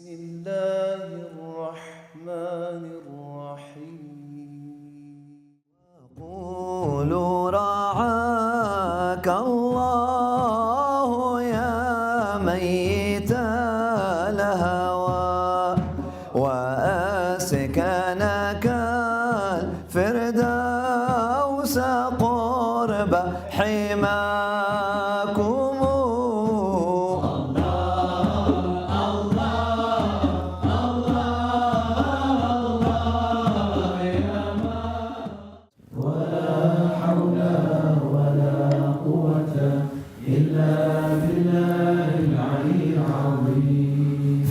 بسم الله الرحمن الرحيم قولوا رعاك الله يا ميت الهوى وأسكنك الفردوس قرب حماكم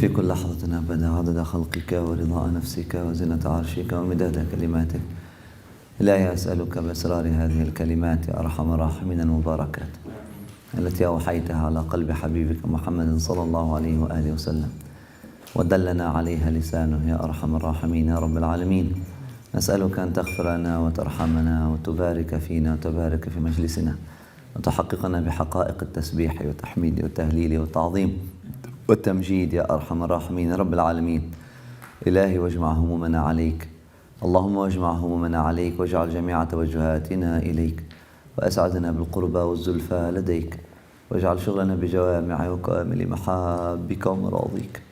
في كل لحظة أبدا عدد خلقك ورضاء نفسك وزنة عرشك ومداد كلماتك. إلهي أسألك بأسرار هذه الكلمات يا أرحم الراحمين المباركات التي أوحيتها على قلب حبيبك محمد صلى الله عليه وآله وسلم ودلنا عليها لسانه يا أرحم الراحمين يا رب العالمين. نسألك أن تغفر لنا وترحمنا وتبارك فينا وتبارك في مجلسنا وتحققنا بحقائق التسبيح والتحميد والتهليل والتعظيم والتمجيد يا أرحم الراحمين يا رب العالمين. إلهي واجمع همومنا عليك، اللهم واجمع همومنا عليك واجعل جميع توجهاتنا إليك وأسعدنا بالقربى والزلفى لديك واجعل شغلنا بجوامع وكامل محابك ومراضيك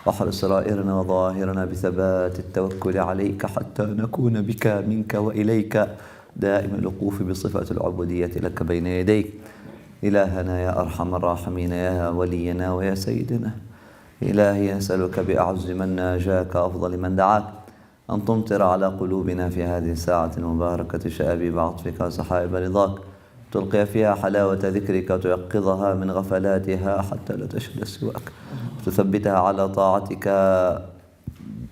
واحرس سرائرنا وظاهرنا بثبات التوكل عليك حتى نكون بك منك وإليك دائم الوقوف بصفة العبودية لك بين يديك. إلهنا يا أرحم الراحمين يا ولينا ويا سيدنا، إلهي نسألك بأعز من ناجاك أفضل من دعاك أن تمطر على قلوبنا في هذه الساعة المباركة شآبيب عطفك وسحائب رضاك تلقي فيها حلاوة ذكرك وتيقظها من غفلاتها حتى لا تشهد سواك وتثبتها على طاعتك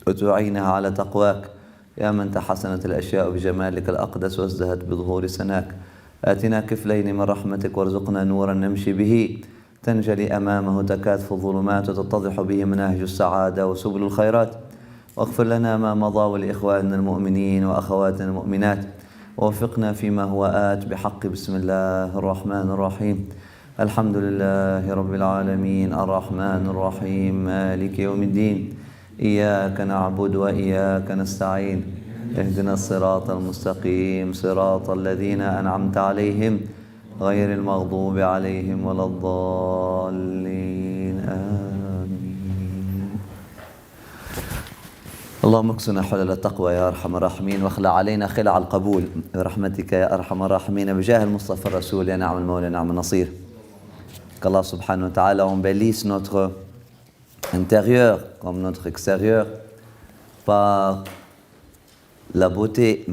وتعينها على تقواك يا من تحسنت الأشياء بجمالك الأقدس وازدهت بظهور سناك. آتنا كفلين من رحمتك وارزقنا نورا نمشي به تنجلي أمامه تكاثف الظلمات وتتضح به مناهج السعادة وسبل الخيرات. واغفر لنا ما مضى ولإخواننا المؤمنين وأخواتنا المؤمنات ووفقنا فيما هو آت بحق بسم الله الرحمن الرحيم. الحمد لله رب العالمين الرحمن الرحيم مالك يوم الدين إياك نعبد وإياك نستعين اهدنا الصراط المستقيم صراط الذين أنعمت عليهم غير المغضوب عليهم ولا الضالين آمين. اللهم اكسنا حلل التقوى يا أرحم الراحمين واخلع علينا خلع القبول برحمتك يا أرحم الراحمين بجاه المصطفى الرسول يا نعم المولى نعم النصير. Qu'Allah subhanahu wa ta'ala embellisse notre intérieur comme notre extérieur par la beauté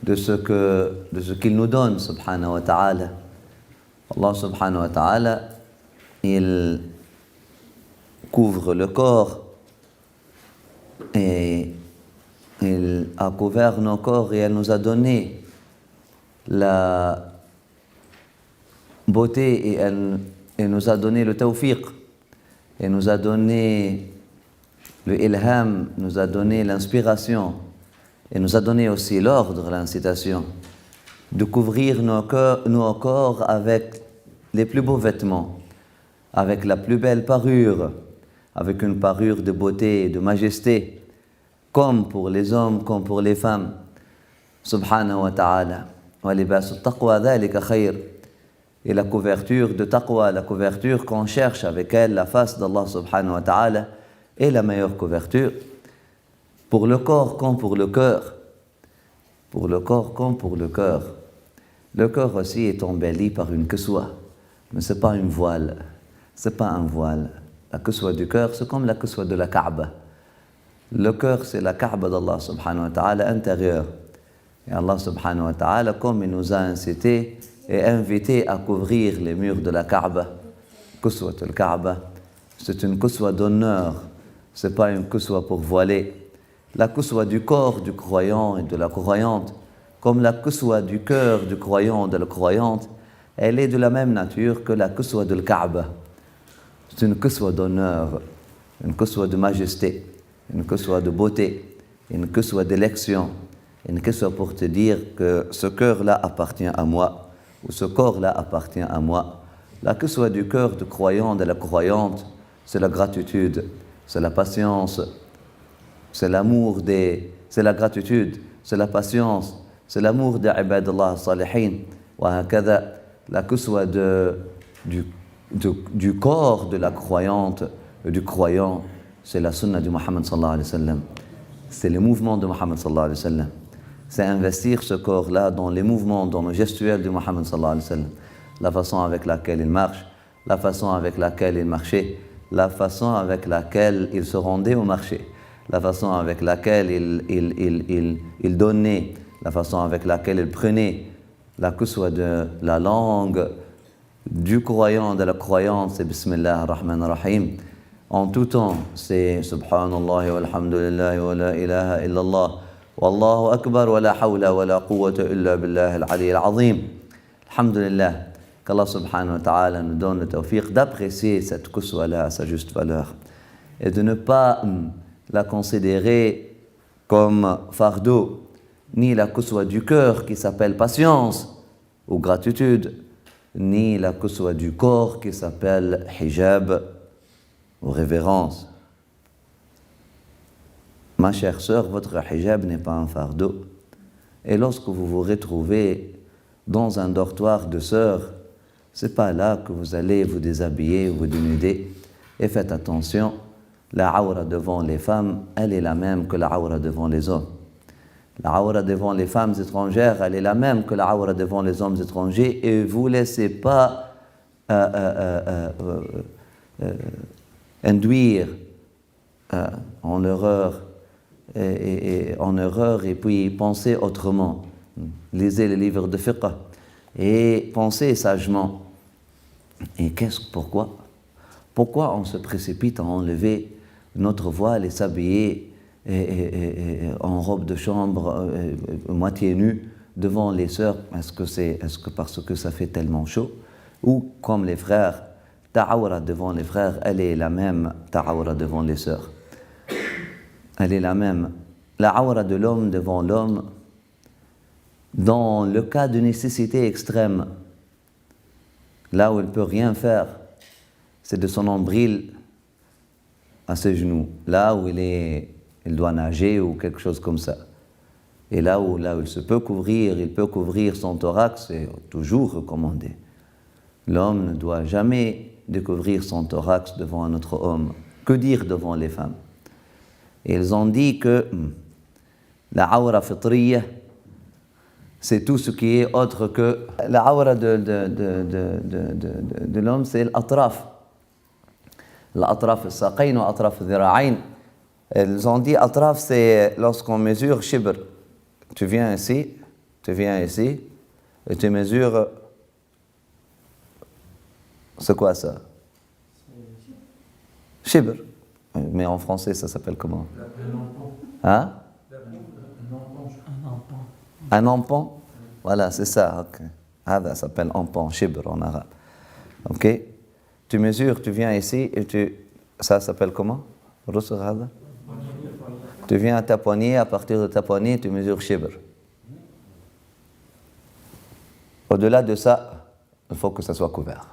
de ce qu'il nous donne subhanahu wa ta'ala. Allah subhanahu wa ta'ala, il couvre le corps et il a couvert nos corps et elle nous a donné la beauté et elle nous a donné le tawfiq, elle nous a donné le ilham, nous a donné l'inspiration et nous a donné aussi l'ordre, l'incitation de couvrir nos corps avec les plus beaux vêtements, avec la plus belle parure, avec une parure de beauté et de majesté, comme pour les hommes, comme pour les femmes. Subhanahu wa ta'ala. Wa libasu taqwa dhalika khayr. Et la couverture de taqwa, la couverture qu'on cherche avec elle, la face d'Allah subhanahu wa ta'ala, est la meilleure couverture pour le corps comme pour le cœur. Pour le corps comme pour le cœur. Le cœur aussi est embelli par une kiswa, mais ce n'est pas une voile, ce n'est pas un voile. La kiswa du cœur, c'est comme la kiswa de la Kaaba. Le cœur, c'est la Kaaba d'Allah subhanahu wa ta'ala intérieure. Et Allah subhanahu wa ta'ala, comme il nous a incité et invité à couvrir les murs de la Kaaba, kiswa de la Kaaba, c'est une kiswa d'honneur, ce n'est pas une kiswa pour voiler. La kiswa du corps du croyant et de la croyante, comme la kiswa du cœur du croyant et de la croyante, elle est de la même nature que la kiswa de la Kaaba. C'est une kiswa d'honneur, une kiswa de majesté, une kiswa de beauté, une kiswa d'élection, une kiswa pour te dire que ce cœur-là appartient à moi, ou ce corps-là appartient à moi. La kiswa du cœur du croyant et de la croyante, c'est la gratitude, c'est la patience, c'est l'amour c'est la gratitude, c'est la patience, c'est l'amour des ibadallah salihin, wa hakada, la kuswa du corps de la croyante, du croyant, c'est la sunna du Muhammad sallallahu alayhi wa sallam. C'est le mouvement de Muhammad sallallahu alayhi wa sallam. C'est investir ce corps-là dans les mouvements, dans le gestuel de Muhammad sallallahu alayhi wa sallam. La façon avec laquelle il marche, la façon avec laquelle il marchait, la façon avec laquelle il se rendait au marché, la façon avec laquelle il donnait, la façon avec laquelle il prenait, la que soit de la langue du croyant, de la croyante, c'est Bismillah ar-Rahman ar-Rahim. En tout temps, c'est Subhanallah walhamdulillah wa la ilaha illallah wallahu akbar wa la hawla wa la quwwata illa billah al-ali al-azim. Alhamdulillah, qu'Allah subhanahu wa ta'ala nous donne le tawfiq d'apprécier cette kuswa-là à sa juste valeur et de ne pas la considérer comme fardeau, ni la kuswa du cœur qui s'appelle patience ou gratitude, ni la kuswa du corps qui s'appelle hijab ou révérence. Ma chère sœur, votre hijab n'est pas un fardeau. Et lorsque vous vous retrouvez dans un dortoir de sœurs, c'est pas là que vous allez vous déshabiller ou vous dénuder. Et faites attention, la aura devant les femmes, elle est la même que la aura devant les hommes. La aura devant les femmes étrangères, elle est la même que la aura devant les hommes étrangers. Et vous ne laissez pas induire en erreur et puis penser autrement. Lisez les livres de fiqh et pensez sagement. Et pourquoi on se précipite à enlever notre voile et s'habiller en robe de chambre, moitié nue, devant les sœurs? Est-ce que parce que ça fait tellement chaud? Ou comme les frères, ta aura devant les frères, elle est la même, ta aura devant les sœurs. Elle est la même. La aura de l'homme devant l'homme, dans le cas de nécessité extrême, là où il ne peut rien faire, c'est de son nombril à ses genoux, là où il doit nager ou quelque chose comme ça. Et là où il se peut couvrir, il peut couvrir son thorax, c'est toujours recommandé. L'homme ne doit jamais découvrir son thorax devant un autre homme. Que dire devant les femmes? Et ils ont dit que la aura fitriya, c'est tout ce qui est autre que la aura de l'homme, c'est l'atraf. L'atraf al-saqayn ou l'atraf al-dhira'ayn. Ils ont dit atraf, c'est lorsqu'on mesure shibr. Tu viens ici, et tu mesures. C'est quoi ça? Shibr. Mais en français, ça s'appelle comment? Hein? Un empan? Voilà, c'est ça. Okay. Ça s'appelle empan, shibr en arabe. Ok? Tu mesures, tu viens ici et ça s'appelle comment? Tu viens à ta poignée, à partir de ta poignée, tu mesures shibr. Au-delà de ça, il faut que ça soit couvert.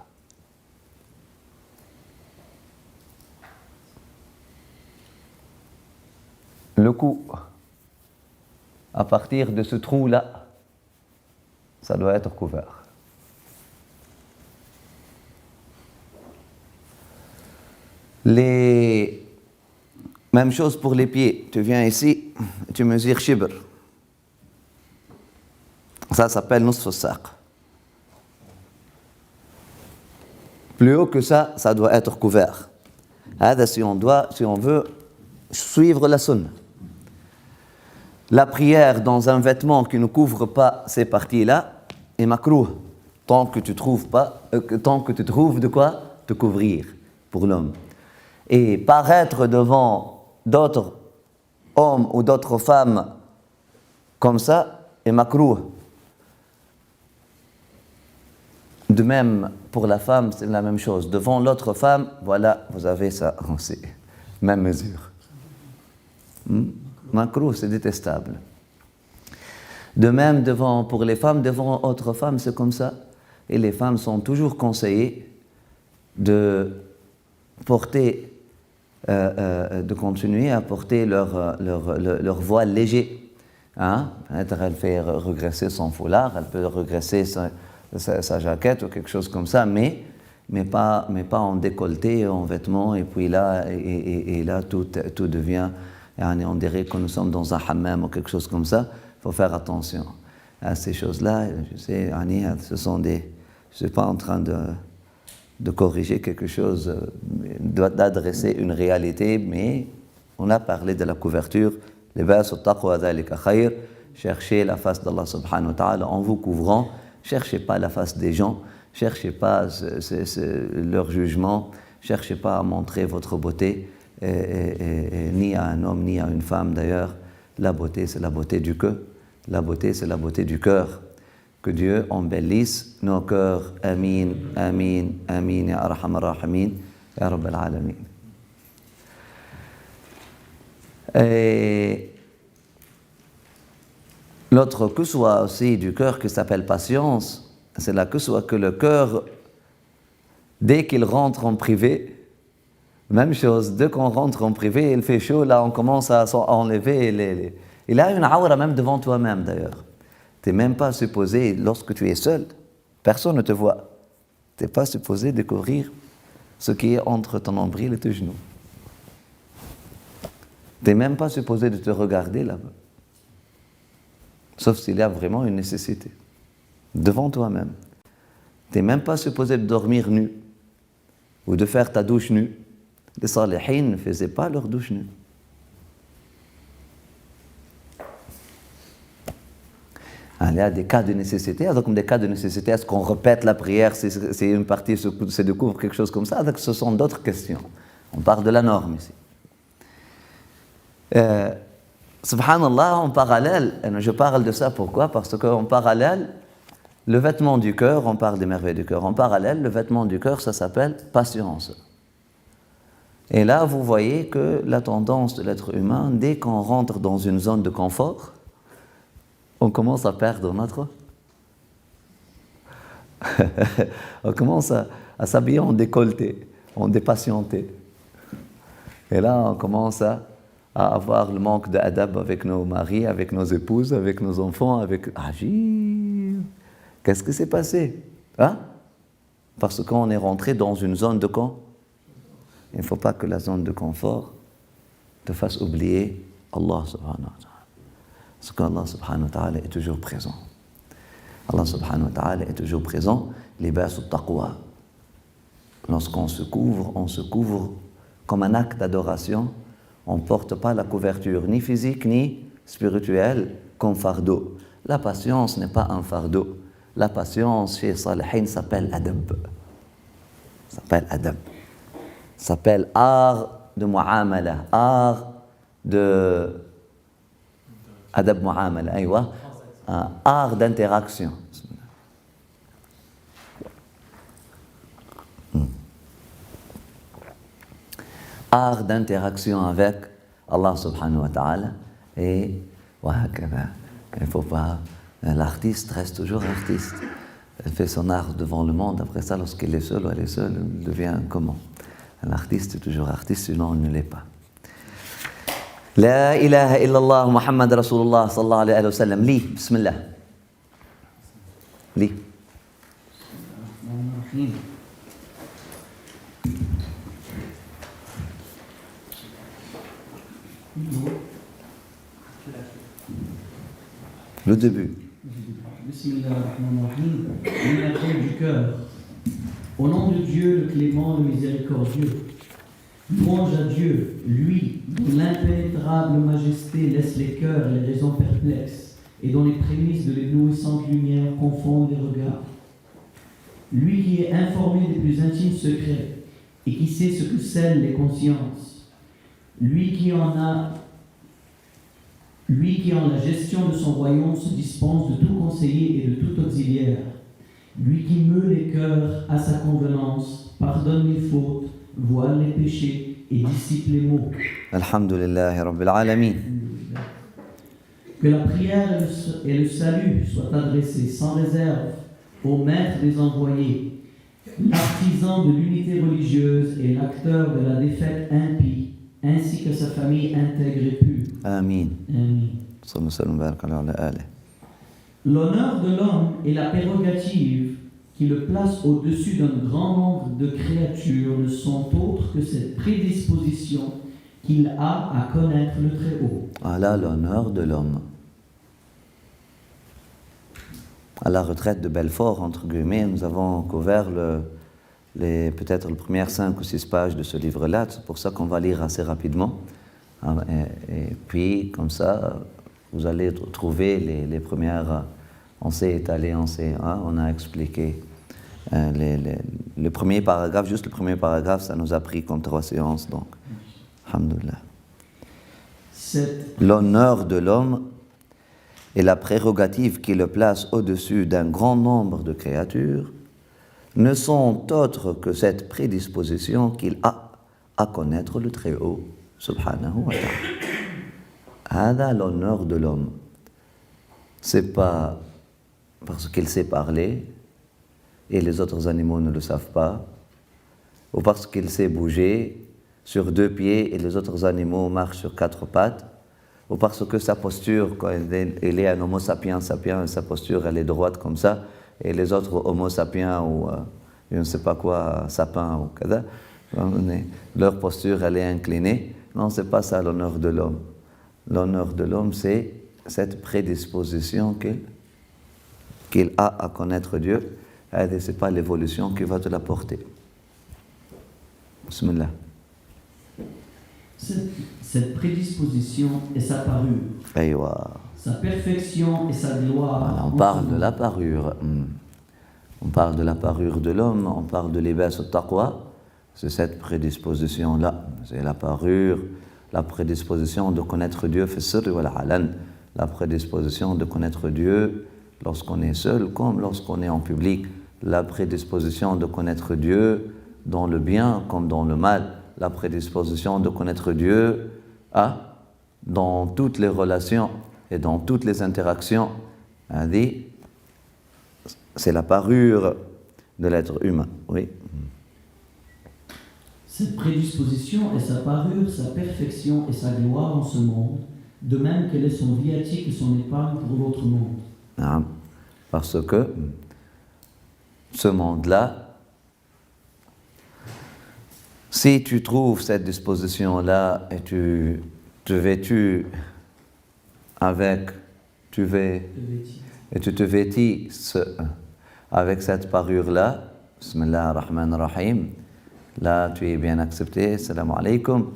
Le cou, à partir de ce trou-là, ça doit être couvert. Même chose pour les pieds. Tu viens ici, tu mesures shibr. Ça s'appelle nusf as-saq. Plus haut que ça, ça doit être couvert. Si on veut suivre la sunna. La prière dans un vêtement qui ne couvre pas ces parties-là est makrouh, tant que tu trouves de quoi te couvrir pour l'homme. Et paraître devant d'autres hommes ou d'autres femmes comme ça est makrouh. De même, pour la femme, c'est la même chose. Devant l'autre femme, voilà, vous avez ça aussi. Même mesure. Makrouh, c'est détestable. De même, pour les femmes, devant autres femmes, c'est comme ça. Et les femmes sont toujours conseillées de porter de continuer à porter leur voile léger. Hein? Peut-être elle fait regresser son foulard, elle peut regresser sa jaquette ou quelque chose comme ça, mais pas en décolleté, en vêtements, et puis là, et là tout devient, on dirait que nous sommes dans un hammam ou quelque chose comme ça. Il faut faire attention à ces choses-là. Je sais, ce sont des... Je ne suis pas en train de corriger quelque chose, d'adresser une réalité, mais on a parlé de la couverture. Cherchez la face d'Allah subhanahu wa ta'ala en vous couvrant. Cherchez pas la face des gens, cherchez pas leur jugement, cherchez pas à montrer votre beauté, ni à un homme, ni à une femme d'ailleurs. La beauté, c'est la beauté du cœur. La beauté, c'est la beauté du cœur. Que Dieu embellisse nos cœurs. Amin, amin, amin, ya arhamar rahimin, ya rabbal alamin. Et l'autre soit aussi du cœur qui s'appelle patience, c'est la soit que le cœur, dès qu'il rentre en privé, même chose, dès qu'on rentre en privé, il fait chaud, là on commence à enlever les... Il a une aura même devant toi-même d'ailleurs. Tu n'es même pas supposé, lorsque tu es seul, personne ne te voit. Tu n'es pas supposé découvrir ce qui est entre ton nombril et tes genoux. Tu n'es même pas supposé de te regarder là-bas. Sauf s'il y a vraiment une nécessité. Devant toi-même. Tu n'es même pas supposé de dormir nu ou de faire ta douche nue. Les salihins ne faisaient pas leur douche nue. Il y a des cas de nécessité. Donc, des cas de nécessité, est-ce qu'on répète la prière si une partie se découvre, quelque chose comme ça? Donc, ce sont d'autres questions. On parle de la norme ici. Subhanallah, en parallèle, je parle de ça pourquoi? Parce qu'en parallèle, le vêtement du cœur, on parle des merveilles du cœur, en parallèle, le vêtement du cœur, ça s'appelle patience. Et là, vous voyez que la tendance de l'être humain, dès qu'on rentre dans une zone de confort, on commence à perdre notre... on commence à s'habiller en décolleté, en dépatienté. Et là, on commence à avoir le manque d'adab avec nos maris, avec nos épouses, avec nos enfants, avec... Agir. Qu'est-ce qui s'est passé? Hein? Parce qu'on est rentré dans une zone de confort. Il ne faut pas que la zone de confort te fasse oublier Allah subhanahu wa ta'ala. Parce qu'Allah subhanahu wa ta'ala est toujours présent. Allah subhanahu wa ta'ala est toujours présent. Libas al-taqwa. Lorsqu'on se couvre comme un acte d'adoration. On ne porte pas la couverture ni physique ni spirituelle comme fardeau. La patience n'est pas un fardeau. La patience chez Salihin s'appelle adab. S'appelle art de mu'amala, art de adab mu'amala, aywa, art d'interaction. Art d'interaction avec Allah subhanahu wa ta'ala et il ne faut pas... L'artiste reste toujours artiste. Il fait son art devant le monde. Après ça, lorsqu'il est seul ou elle est seule, il devient comment? Un artiste est toujours artiste, sinon on ne l'est pas. La ilaha illallah Muhammad Rasulullah sallallahu alayhi wa sallam. Li, bismillah. Li. Le début. Bismillahirrahmanirrahim. L'ouverture du cœur. Au nom de Dieu, le clément, le miséricordieux. Louange à Dieu, lui, dont l'impénétrable majesté laisse les cœurs et les raisons perplexes, et dont les prémices de l'éblouissante lumière confondent les regards. Lui qui est informé des plus intimes secrets, et qui sait ce que scellent les consciences. Lui qui en la gestion de son royaume se dispense de tout conseiller et de tout auxiliaire. Lui qui meut les cœurs à sa convenance, pardonne les fautes, voile les péchés et dissipe les maux. Alhamdulillah Rabbil Alamin. Que la prière et le salut soient adressés sans réserve au maître des envoyés, l'artisan de l'unité religieuse et l'acteur de la défaite impie, sa famille intègre et pure. Amin. Amin. Sallallahu alayhi wa sallam. L'honneur de l'homme est la prérogative qui le place au-dessus d'un grand nombre de créatures ne sont autres que cette prédisposition qu'il a à connaître le Très-Haut. Voilà l'honneur de l'homme. À la retraite de Belfort, entre guillemets, nous avons couvert peut-être les premières 5 ou 6 pages de ce livre-là. C'est pour ça qu'on va lire assez rapidement. Et puis, comme ça, vous allez trouver les premières... On s'est étalé, on a expliqué le premier paragraphe, juste le premier paragraphe, ça nous a pris comme 3 séances, donc, alhamdoulilah. L'honneur de l'homme et la prérogative qui le place au-dessus d'un grand nombre de créatures ne sont autres que cette prédisposition qu'il a à connaître le Très-Haut, subhanahu wa ta'ala. Hada l'honneur de l'homme. C'est pas parce qu'il sait parler et les autres animaux ne le savent pas, ou parce qu'il sait bouger sur 2 pieds et les autres animaux marchent sur 4 pattes, ou parce que sa posture, quand il est un homo sapiens sapiens, sa posture elle est droite comme ça, et les autres homo sapiens ou je ne sais pas quoi, sapins ou kada, leur posture elle est inclinée. Non, c'est pas ça l'honneur de l'homme. L'honneur de l'homme, c'est cette prédisposition qu'il a à connaître Dieu. Et ce n'est pas l'évolution qui va te l'apporter. Bismillah. Cette prédisposition est sa parure. Aywa. Sa perfection et sa gloire. Voilà, on parle de la parure. On parle de la parure de l'homme, on parle de l'ibas al-taqwa. C'est cette prédisposition-là. C'est la parure, la prédisposition de connaître Dieu, fi sirri wal alan. La prédisposition de connaître Dieu lorsqu'on est seul comme lorsqu'on est en public. La prédisposition de connaître Dieu dans le bien comme dans le mal. La prédisposition de connaître Dieu dans toutes les relations et dans toutes les interactions. C'est la parure de l'être humain. Oui. Cette prédisposition est sa parure, sa perfection et sa gloire en ce monde, de même qu'elle est son viatique et son épargne pour l'autre monde. Parce que ce monde-là, si tu trouves cette disposition-là et tu te vêtis avec, et tu te vêtis avec cette parure-là, Bismillah ar-Rahman ar-Rahim, là tu es bien accepté, salam alaykum,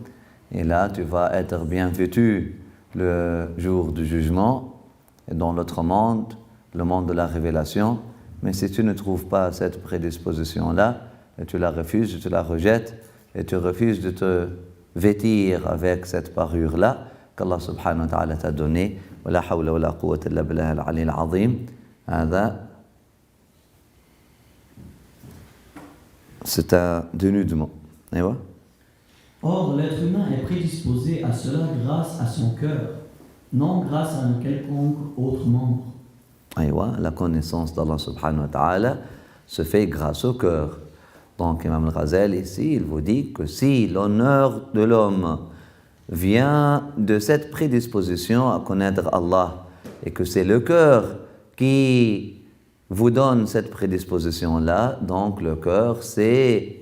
et là tu vas être bien vêtu le jour du jugement, et dans l'autre monde, le monde de la révélation. Mais si tu ne trouves pas cette prédisposition-là, et tu la refuses, tu la rejettes, et tu refuses de te vêtir avec cette parure-là qu'Allah subhanahu wa ta'ala t'a donnée, wa la hawla wa la quwwata illa billah al-ali al-azim, c'est un dénudement. Or, l'être humain est prédisposé à cela grâce à son cœur, non grâce à un quelconque autre membre. La connaissance d'Allah subhanahu wa ta'ala se fait grâce au cœur. Donc, Imam al-Ghazali, ici, il vous dit que si l'honneur de l'homme vient de cette prédisposition à connaître Allah, et que c'est le cœur qui vous donne cette prédisposition-là, donc le cœur, c'est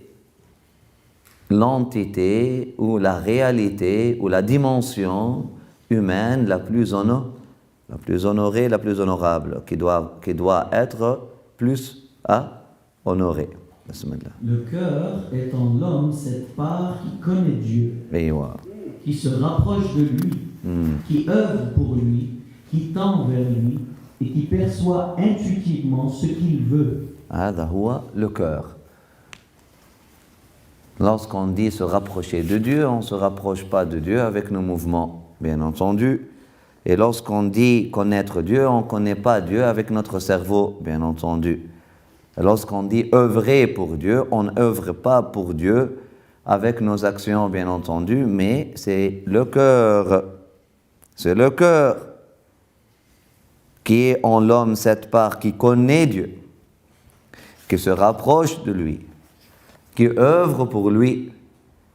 l'entité ou la réalité ou la dimension humaine la plus honorée, la plus honorable, qui doit être plus honorée. Le cœur est en l'homme cette part qui connaît Dieu, qui se rapproche de lui, qui œuvre pour lui, qui tend vers lui et qui perçoit intuitivement ce qu'il veut. Le cœur. Lorsqu'on dit se rapprocher de Dieu, on ne se rapproche pas de Dieu avec nos mouvements, bien entendu. Et lorsqu'on dit connaître Dieu, on ne connaît pas Dieu avec notre cerveau, bien entendu. Et lorsqu'on dit œuvrer pour Dieu, on n'œuvre pas pour Dieu avec nos actions, bien entendu, mais c'est le cœur. C'est le cœur qui est en l'homme cette part qui connaît Dieu, qui se rapproche de lui, qui œuvre pour lui,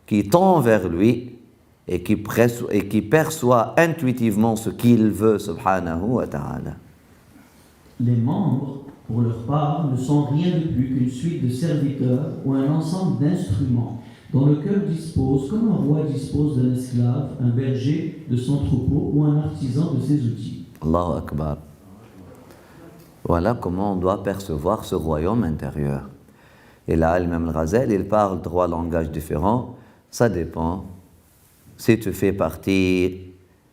qui tend vers lui et qui perçoit intuitivement ce qu'il veut, subhanahu wa ta'ala. Les membres, pour leur part, ne sont rien de plus qu'une suite de serviteurs ou un ensemble d'instruments dont le cœur dispose, comme un roi dispose d'un esclave, un berger de son troupeau ou un artisan de ses outils. Allahu Akbar. Voilà comment on doit percevoir ce royaume intérieur. Et là, Imam al-Ghazali, il parle trois langages différents. Ça dépend. Si tu fais partie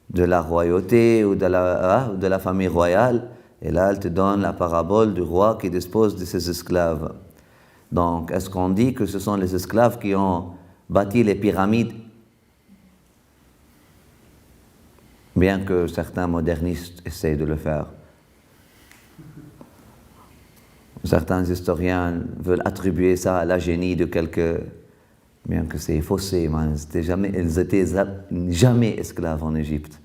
de la royauté ou de la famille royale, et là, elle te donne la parabole du roi qui dispose de ses esclaves. Donc, est-ce qu'on dit que ce sont les esclaves qui ont bâti les pyramides? Bien que certains modernistes essayent de le faire. Certains historiens veulent attribuer ça à la génie de quelques... Bien que c'est faussé, ils étaient jamais esclaves en Égypte.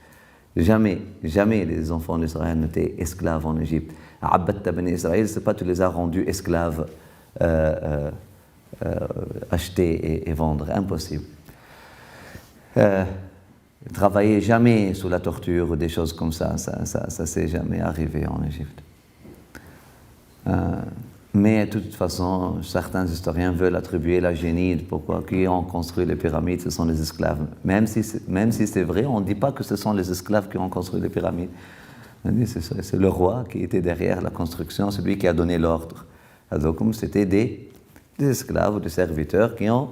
Jamais les enfants d'Israël n'étaient esclaves en Égypte. Abbatta ben Israël, c'est pas tu les as rendus esclaves, acheter et vendre, impossible. Travailler jamais sous la torture ou des choses comme ça s'est jamais arrivé en Égypte. Mais de toute façon, certains historiens veulent attribuer la génie, pourquoi qui ont construit les pyramides, ce sont les esclaves. Même si c'est vrai, on ne dit pas que ce sont les esclaves qui ont construit les pyramides. On dit c'est le roi qui était derrière la construction, celui qui a donné l'ordre. Alors comme c'était des esclaves ou des serviteurs qui ont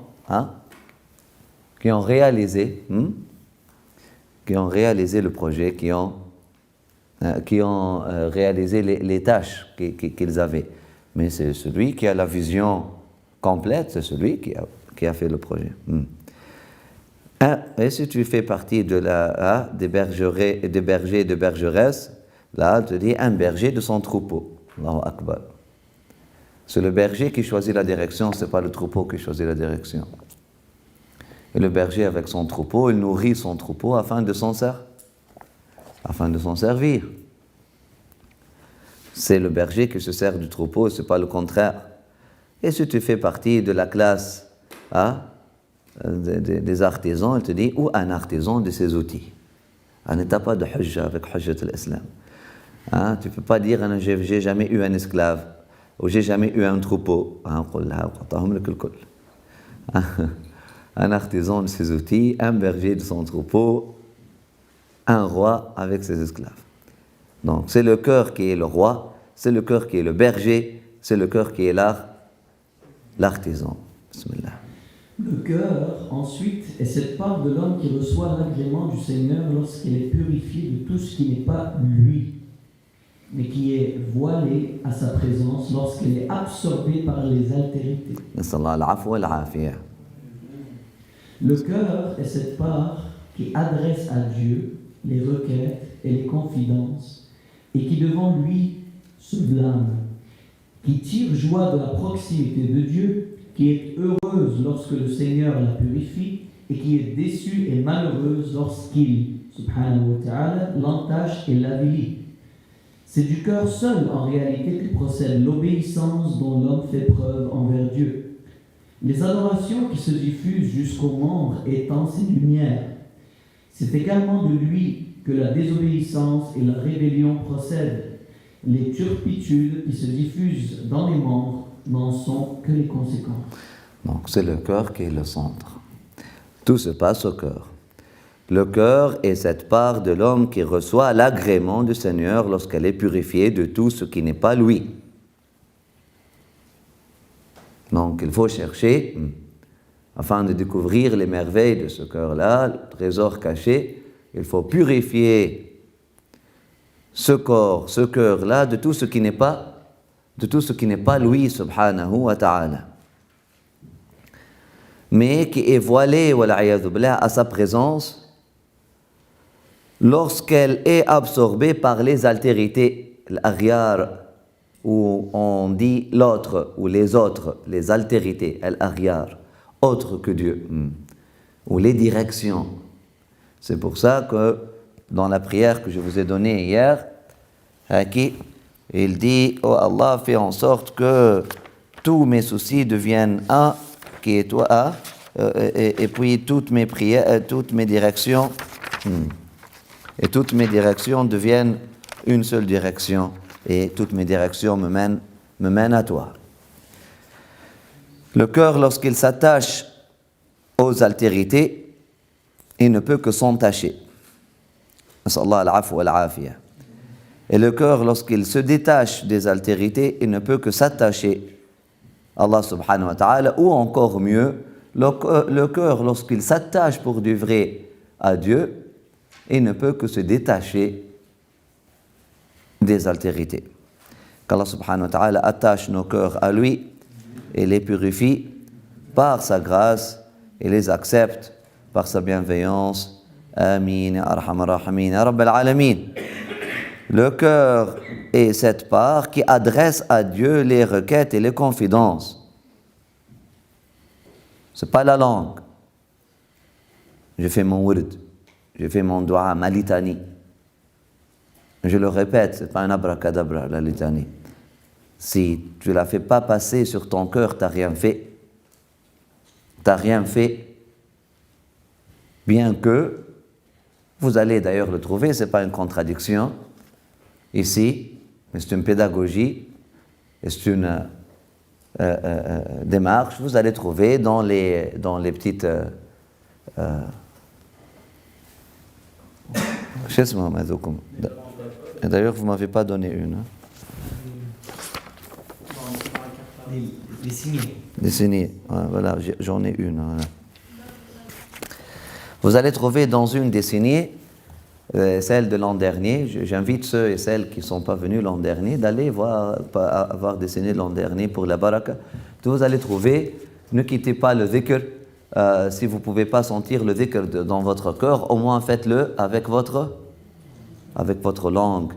réalisé le projet, qui ont réalisé les tâches qu'ils avaient. Mais c'est celui qui a la vision complète, c'est celui qui a fait le projet. Et si tu fais partie des bergers et de bergeresses, là, tu dis un berger de son troupeau. Allahu Akbar. C'est le berger qui choisit la direction, ce n'est pas le troupeau qui choisit la direction. Et le berger, avec son troupeau, il nourrit son troupeau afin de s'en servir. C'est le berger qui se sert du troupeau, ce n'est pas le contraire. Et si tu fais partie de la classe des artisans, il te dit, ou un artisan de ses outils. Un état pas de hujja avec hujjat al-Islam. Tu ne peux pas dire, j'ai jamais eu un esclave, ou j'ai jamais eu un troupeau. Un artisan de ses outils, un berger de son troupeau, un roi avec ses esclaves. Donc, c'est le cœur qui est le roi, c'est le cœur qui est le berger, c'est le cœur qui est l'artisan. Bismillah. Le cœur, ensuite, est cette part de l'homme qui reçoit l'agrément du Seigneur lorsqu'elle est purifiée de tout ce qui n'est pas lui, mais qui est voilée à sa présence lorsqu'elle est absorbée par les altérités. Le cœur est cette part qui adresse à Dieu les requêtes et les confidences, et qui devant lui se blâme, qui tire joie de la proximité de Dieu, qui est heureuse lorsque le Seigneur la purifie, et qui est déçue et malheureuse lorsqu'il, subhanahu wa ta'ala, l'entache et l'avilit. C'est du cœur seul, en réalité, que procède l'obéissance dont l'homme fait preuve envers Dieu. Les adorations qui se diffusent jusqu'aux membres étant ces lumières, c'est également de lui que la désobéissance et la rébellion procèdent. Les turpitudes qui se diffusent dans les membres n'en sont que les conséquences. Donc c'est le cœur qui est le centre. Tout se passe au cœur. Le cœur est cette part de l'homme qui reçoit l'agrément du Seigneur lorsqu'elle est purifiée de tout ce qui n'est pas lui. Donc il faut chercher, afin de découvrir les merveilles de ce cœur-là, le trésor caché, il faut purifier ce corps, ce cœur-là, de tout ce qui n'est pas lui, subhanahu wa ta'ala. Mais qui est voilé, wala'iyadhu billah, à sa présence, lorsqu'elle est absorbée par les altérités, l'aghyar, où on dit l'autre, ou les autres, les altérités, l'aghyar, autre que Dieu, ou les directions. C'est pour ça que dans la prière que je vous ai donnée hier, il dit, oh Allah, fais en sorte que tous mes soucis deviennent un, qui est toi, et puis toutes mes prières, toutes mes directions, et toutes mes directions deviennent une seule direction, et toutes mes directions me mènent à toi. Le cœur, lorsqu'il s'attache aux altérités, il ne peut que s'entacher. Et le cœur, lorsqu'il se détache des altérités, il ne peut que s'attacher à Allah subhanahu wa ta'ala, ou encore mieux, le cœur, lorsqu'il s'attache pour du vrai à Dieu, il ne peut que se détacher des altérités. Qu'Allah subhanahu wa ta'ala attache nos cœurs à lui et les purifie par sa grâce et les accepte par sa bienveillance. Amin, ya arhamar rahimin, ya rabbal alamin. Le cœur est cette part qui adresse à Dieu les requêtes et les confidences. Ce n'est pas la langue. Je fais mon wird, je fais mon dua, ma litanie. Je le répète, ce n'est pas un abracadabra, la litanie. Si tu ne la fais pas passer sur ton cœur, tu n'as rien fait. Tu n'as rien fait. Bien que, vous allez d'ailleurs le trouver, ce n'est pas une contradiction ici, mais c'est une pédagogie, et c'est une démarche. Vous allez trouver dans les petites... Et d'ailleurs, vous ne m'avez pas donné une. Les signes. Des signes. Voilà, j'en ai une. Voilà. Vous allez trouver dans une des signes, celle de l'an dernier. J'invite ceux et celles qui ne sont pas venus l'an dernier d'aller avoir des signes l'an dernier pour la baraka. Vous allez trouver, ne quittez pas le dhikr. Si vous ne pouvez pas sentir le dhikr dans votre cœur, au moins faites-le avec votre langue.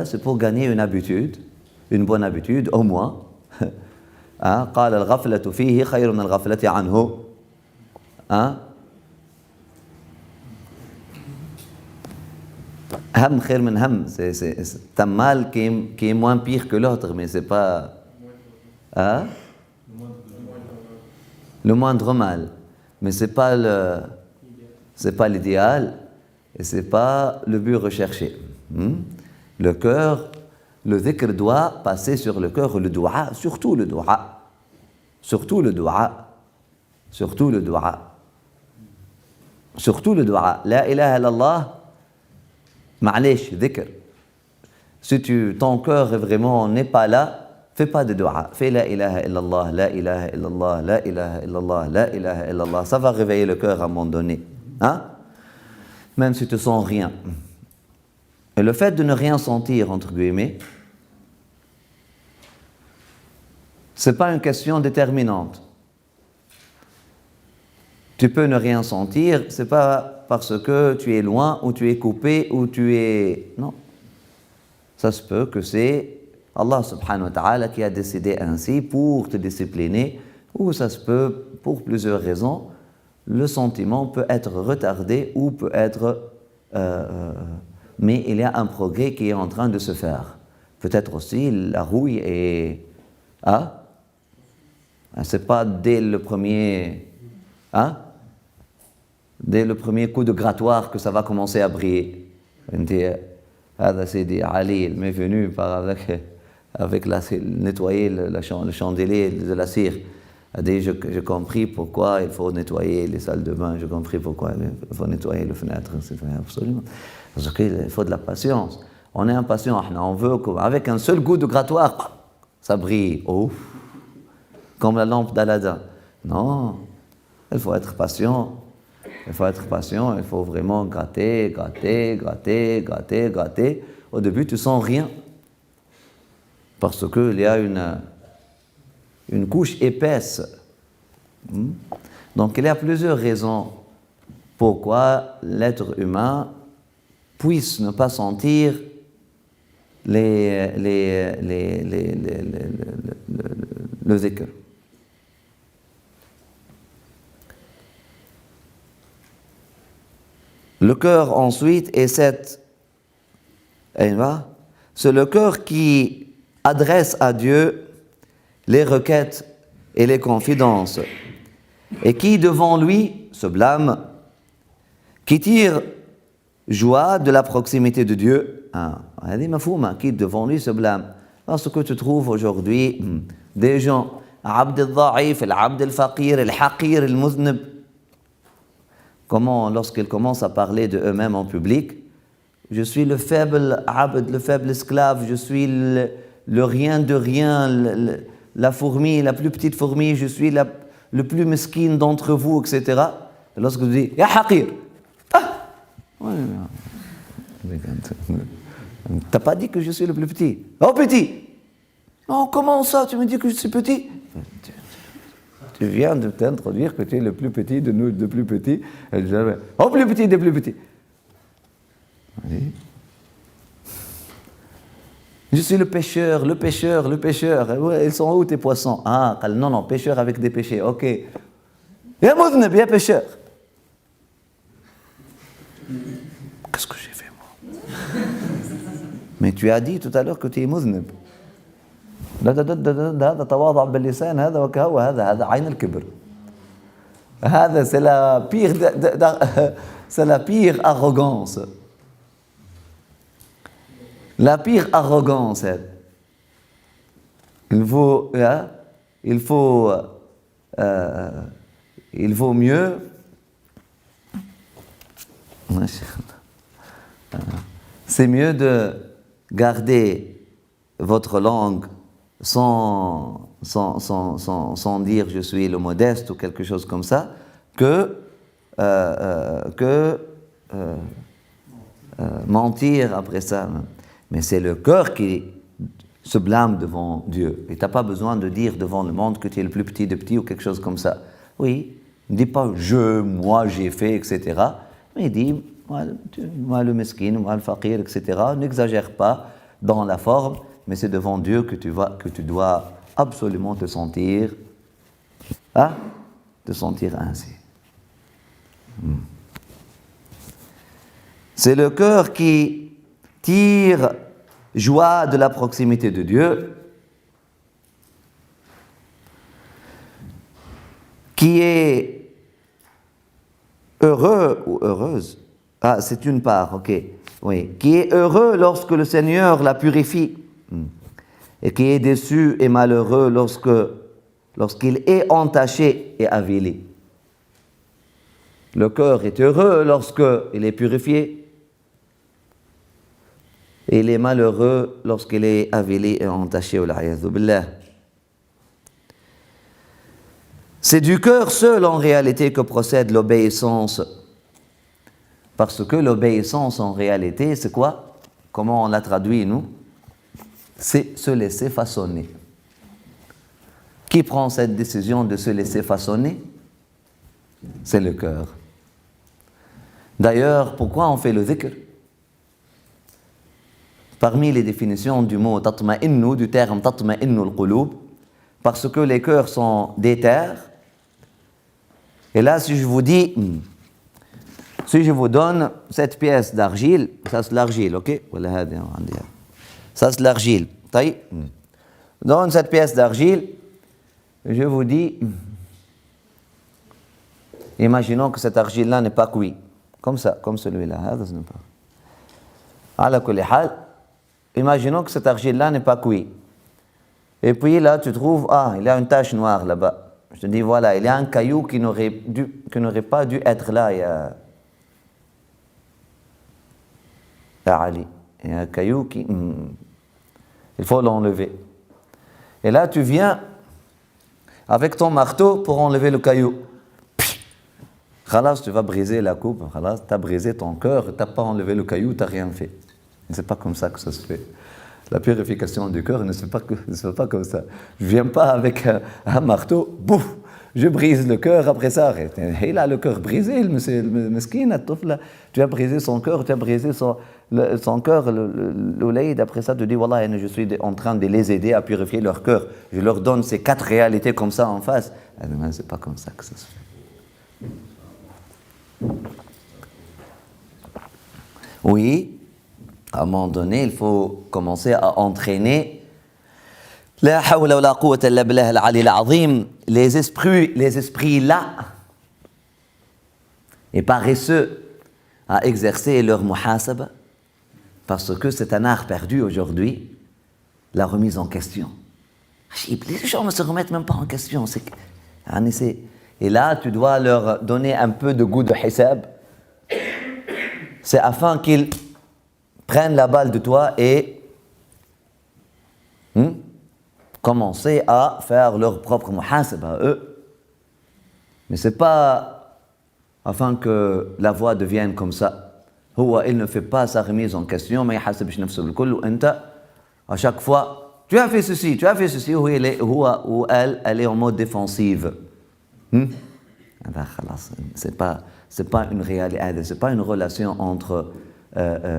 C'est pour gagner une habitude, une bonne habitude, au moins. قال الغفلة فيه خير من الغفلة عنه. Ham khir min ham, c'est un mal qui est moins pire que l'autre, mais c'est pas le moindre mal, mais c'est pas l'idéal et c'est pas le but recherché. Le cœur, le dhikr doit passer sur le cœur, le dua, surtout le dua, surtout le dua, surtout le dua, surtout le dua. La ilaha illallah. Ma'alesh, dhikr. Si ton cœur vraiment n'est pas là, fais pas de dua. Fais la ilaha illallah, la ilaha illallah, la ilaha illallah, la ilaha illallah. Ça va réveiller le cœur à un moment donné. Même si tu ne sens rien. Et le fait de ne rien sentir, entre guillemets, ce n'est pas une question déterminante. Tu peux ne rien sentir, ce n'est pas parce que tu es loin, ou tu es coupé, ou tu es... Non. Ça se peut que c'est Allah subhanahu wa ta'ala qui a décidé ainsi pour te discipliner, ou ça se peut, pour plusieurs raisons, le sentiment peut être retardé ou peut être... mais il y a un progrès qui est en train de se faire. Peut-être aussi la rouille est... c'est pas dès le premier... dès le premier coup de grattoir que ça va commencer à briller. Sidi Ali, il m'est venu avec nettoyer le chandelier de la cire. J'ai compris pourquoi il faut nettoyer les salles de bain, j'ai compris pourquoi il faut nettoyer les fenêtres, absolument. Parce qu'il faut de la patience. On est impatient, on veut qu'avec un seul goût de grattoir, ça brille. Comme la lampe d'Aladin. Non, il faut être patient. Il faut être patient, il faut vraiment gratter. Au début, tu ne sens rien. Parce qu'il y a une couche épaisse. Donc, il y a plusieurs raisons pourquoi l'être humain puisse ne pas sentir le dhikr. Le cœur ensuite est c'est le cœur qui adresse à Dieu les requêtes et les confidences. et qui devant lui se blâme, qui tire joie de la proximité de Dieu. Qui devant lui se blâme. Parce que tu trouves aujourd'hui des gens, Abd al-Dha'if, Abd al-Faqir, al-Haqir, al-Muznib. Comment, lorsqu'ils commencent à parler de eux-mêmes en public, je suis le faible abd, le faible esclave, je suis le rien de rien, la fourmi, la plus petite fourmi, je suis le plus mesquine d'entre vous, etc. Et lorsque tu dis, Ya Haqir, t'as pas dit que je suis le plus petit. Oh petit. Oh comment ça, tu me dis que je suis petit? Tu viens de t'introduire que tu es le plus petit de nous, le plus petit. Oh plus petit des plus petits. Je suis le pêcheur, le pêcheur, le pêcheur. Ouais, ils sont où tes poissons? Ah, non, pêcheur avec des péchés, ok. Ya Muznib, ya pêcheur. Qu'est-ce que j'ai fait, moi? Mais tu as dit tout à l'heure que tu es Muznib. هذا تواضع باللسان هذا وكهو هذا عين الكبر. هذا c'est la pire arrogance. La pire arrogance. Il vaut mieux. C'est mieux de garder votre langue sans dire je suis le modeste ou quelque chose comme ça, que mentir après ça. Mais c'est le cœur qui se blâme devant Dieu. Et tu n'as pas besoin de dire devant le monde que tu es le plus petit de petits ou quelque chose comme ça. Oui, ne dis pas moi j'ai fait, etc. Mais dis moi le mesquin, moi le faqir, etc. N'exagère pas dans la forme, mais c'est devant Dieu que tu dois absolument te sentir ainsi. C'est le cœur qui tire joie de la proximité de Dieu, qui est heureux ou heureuse. Ah, c'est une part, ok. Oui, qui est heureux lorsque le Seigneur la purifie, et qui est déçu et malheureux lorsqu'il est entaché et avili. Le cœur est heureux lorsqu'il est purifié, et il est malheureux lorsqu'il est avili et entaché. C'est du cœur seul en réalité que procède l'obéissance. Parce que l'obéissance en réalité, c'est quoi? Comment on la traduit nous? C'est se laisser façonner. Qui prend cette décision de se laisser façonner? C'est le cœur. D'ailleurs, pourquoi on fait le dhikr? Parmi les définitions du mot tatma'innu, du terme tatma'innu al-qulub, parce que les cœurs sont des terres. Et là, si je vous dis, si je vous donne cette pièce d'argile, ça c'est l'argile, ok? Ça c'est l'argile. Donne cette pièce d'argile, je vous dis, imaginons que cette argile-là n'est pas cuite, comme ça, comme celui-là. Imaginons que cette argile-là n'est pas cuite. Et puis là, tu trouves, il y a une tache noire là-bas. Je te dis, voilà, il y a un caillou qui n'aurait pas dû être là. Il y a Ali. Il y a un caillou qui... il faut l'enlever. Et là, tu viens avec ton marteau pour enlever le caillou. Khalas, tu vas briser la coupe. Khalas, tu as brisé ton cœur, tu n'as pas enlevé le caillou, tu n'as rien fait. C'est pas comme ça que ça se fait. La purification du cœur ne se fait pas comme ça. Je ne viens pas avec un marteau, bouf, je brise le cœur, après ça, il a le cœur brisé, le mesquin, tu as brisé son cœur, tu as brisé son cœur, l'oulaïd, après ça, tu dis, Wallah, je suis en train de les aider à purifier leur cœur. Je leur donne ces 4 réalités comme ça en face. C'est pas comme ça que ça se fait. Oui, à un moment donné, il faut commencer à entraîner La hawla wa la quwwata illa billah al-ali al-azim, les esprits là et paresseux à exercer leur muhasaba, parce que c'est un art perdu aujourd'hui, la remise en question. Les gens ne se remettent même pas en question. Et là, tu dois leur donner un peu de goût de hisab. C'est afin qu'ils prennent la balle de toi et commencer à faire leur propre muhasaba, eux. Mais ce n'est pas afin que la voix devienne comme ça. Il ne fait pas sa remise en question, mais à chaque fois, tu as fait ceci, ou elle est en mode défensive. C'est pas une réalité, c'est pas une relation entre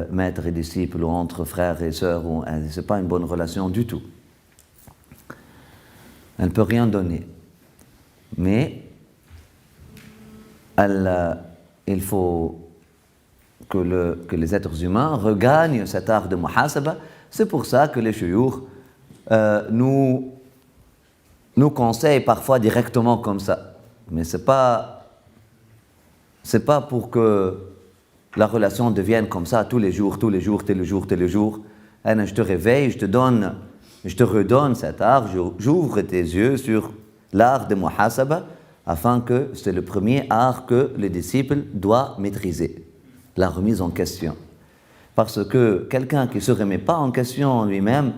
maître et disciple ou entre frères et sœurs, c'est pas une bonne relation du tout. Elle ne peut rien donner. Mais il faut que les êtres humains regagnent cet art de muhasaba. C'est pour ça que les shuyukh nous conseillent parfois directement comme ça. Mais c'est pas pour que la relation devienne comme ça tous les jours. Je te réveille, je te redonne cet art, j'ouvre tes yeux sur l'art de muhasaba, afin que c'est le premier art que le disciple doit maîtriser, la remise en question. Parce que quelqu'un qui ne se remet pas en question lui-même,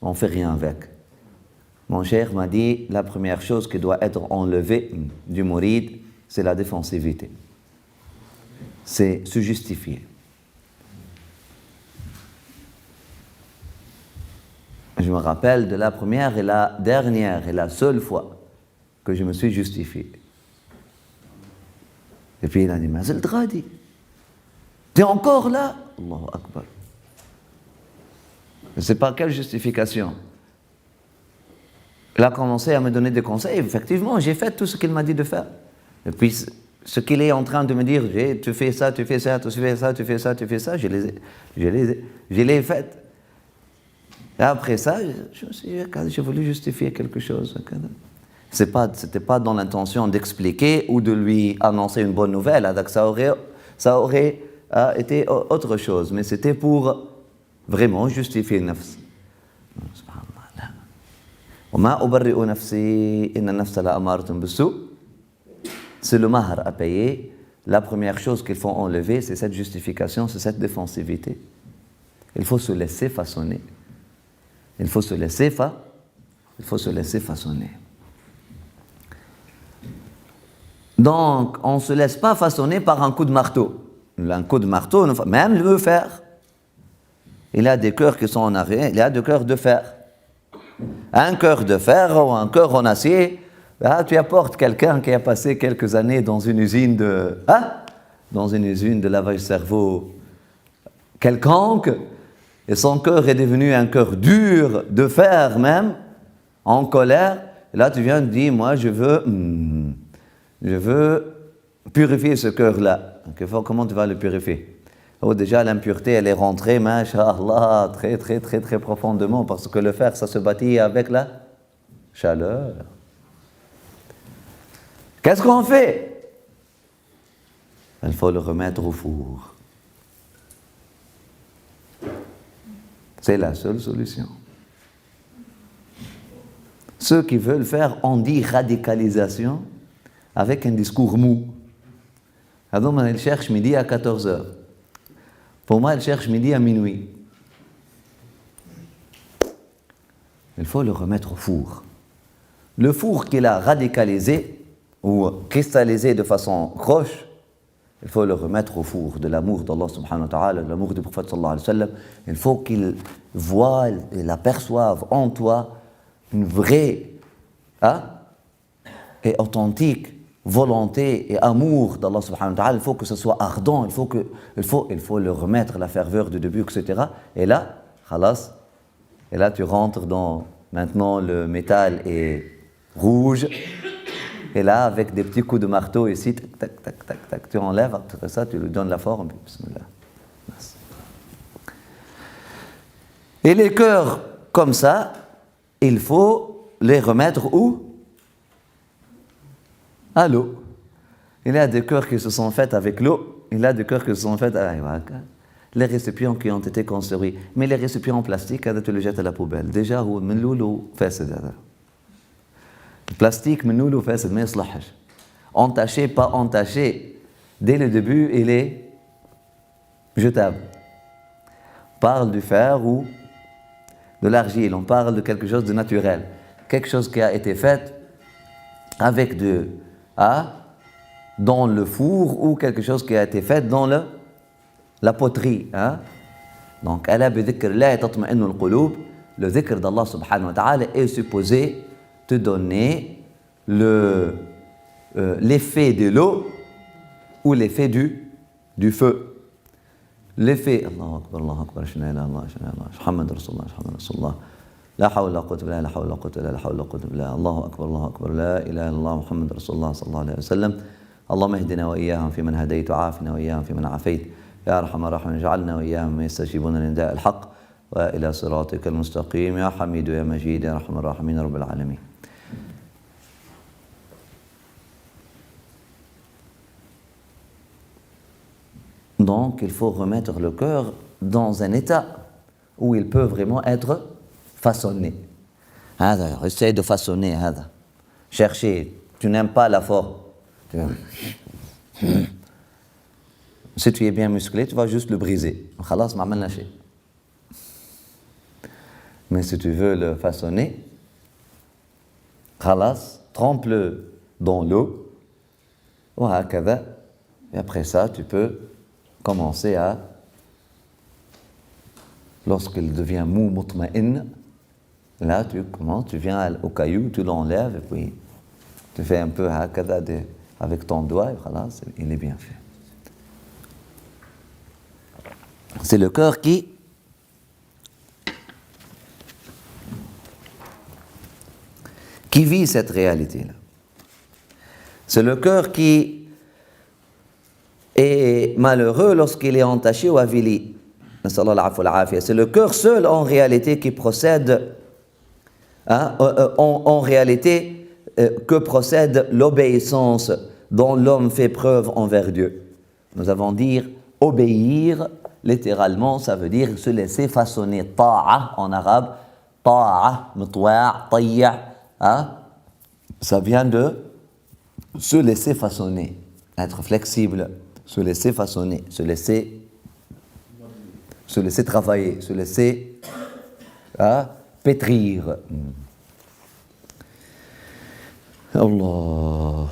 on ne fait rien avec. Mon cher m'a dit, la première chose qui doit être enlevée du mouride, c'est la défensivité. C'est se justifier. Je me rappelle de la première et la dernière et la seule fois que je me suis justifié. Et puis il a dit, mais c'est le dradi. T'es encore là? Allahu Akbar. Je ne sais pas quelle justification. Il a commencé à me donner des conseils. Effectivement, j'ai fait tout ce qu'il m'a dit de faire. Et puis, ce qu'il est en train de me dire, tu fais ça, tu fais ça, tu fais ça, tu fais ça, tu fais ça, je l'ai fait. Et après ça, j'ai voulu justifier quelque chose. C'était pas dans l'intention d'expliquer ou de lui annoncer une bonne nouvelle. Donc ça aurait été autre chose. Mais c'était pour vraiment justifier le nafs. C'est le mahar à payer. La première chose qu'il faut enlever, c'est cette justification, c'est cette défensivité. Il faut se laisser façonner. Il faut se laisser façonner. Donc, on ne se laisse pas façonner par un coup de marteau. Un coup de marteau, même le fer. Il y a des cœurs qui sont en arrêt, il y a des cœurs de fer. Un cœur de fer ou un cœur en acier, là, tu apportes quelqu'un qui a passé quelques années dans une usine de lavage cerveau quelconque, et son cœur est devenu un cœur dur, de fer même, en colère. Et là, tu viens de dire, moi, je veux purifier ce cœur-là. Comment tu vas le purifier? Déjà, l'impureté, elle est rentrée, masha'Allah, très, très, très, très profondément, parce que le fer, ça se bâtit avec la chaleur. Qu'est-ce qu'on fait? Il faut le remettre au four. C'est la seule solution. Ceux qui veulent faire, on dit radicalisation avec un discours mou. Alors, ils cherchent midi à 14h. Pour moi, ils cherchent midi à minuit. Il faut le remettre au four. Le four qu'il a radicalisé ou cristallisé de façon roche, il faut le remettre au four de l'amour d'Allah subhanahu wa ta'ala, de l'amour du prophète sallallahu alayhi wa sallam. Il faut qu'il voie et l'aperçoive en toi une vraie et authentique volonté et amour d'Allah subhanahu wa ta'ala. Il faut que ce soit ardent, il faut le remettre, la ferveur du début, etc. Et là, khalas, et là tu rentres dans, maintenant le métal est rouge, et là avec des petits coups de marteau ici, tac, tac, tac, tac, tac, tu enlèves, après ça tu lui donnes la forme, bismillah. Et les cœurs comme ça, il faut les remettre où? À l'eau. Il y a des cœurs qui se sont faits avec l'eau, il y a des cœurs qui se sont faits avec les récipients qui ont été construits. Mais les récipients en plastique, tu les jettes à la poubelle. Déjà, le plastique, entaché, pas entaché. Dès le début, il est jetable. On parle du fer ou de l'argile, on parle de quelque chose de naturel. Quelque chose qui a été fait avec dans le four ou quelque chose qui a été fait dans la poterie. Donc, le dhikr d'Allah subhanahu wa ta'ala est supposé te donner l'effet de l'eau ou l'effet du feu. L'effet, Allahu Akbar, Muhammad Rasulullah, la hawla la quwwata illa billah, la hawla la quwwata illa billah, la hawla la quwwata illa billah, Allahu Akbar, la ilaha illallah, Muhammad Rasulullah sallallahu alayhi wa sallam. اللهم اهدنا وإياهم فيمن هديت وعافنا وإياهم فيمن عافيت يا أرحم الراحمين اجعلنا وإياهم من يستجيبون لنداء الحق وإلى صراطك المستقيم يا حميد يا مجيد يا أرحم الراحمين رب العالمين. Donc il faut remettre le cœur dans un état où il peut vraiment être façonné. Essaye de façonner. Chercher, tu n'aimes pas la forme. Si tu es bien musclé, tu vas juste le briser. Mais si tu veux le façonner, trempe-le dans l'eau, et après ça, tu peux commencer à, lorsqu'il devient mou, mutma'in, là, tu viens au caillou, tu l'enlèves, et puis tu fais un peu avec ton doigt, et voilà, il est bien fait. C'est le cœur qui vit cette réalité-là. C'est le cœur qui est malheureux lorsqu'il est entaché ou avili. C'est le cœur seul en réalité qui procède, en réalité, que procède l'obéissance dont l'homme fait preuve envers Dieu. Nous avons dit obéir, littéralement, ça veut dire se laisser façonner. Ta'a en arabe, ta'a, mutwa', tayya', ça vient de se laisser façonner, être flexible, se laisser façonner, se laisser travailler, se laisser pétrir. Allah.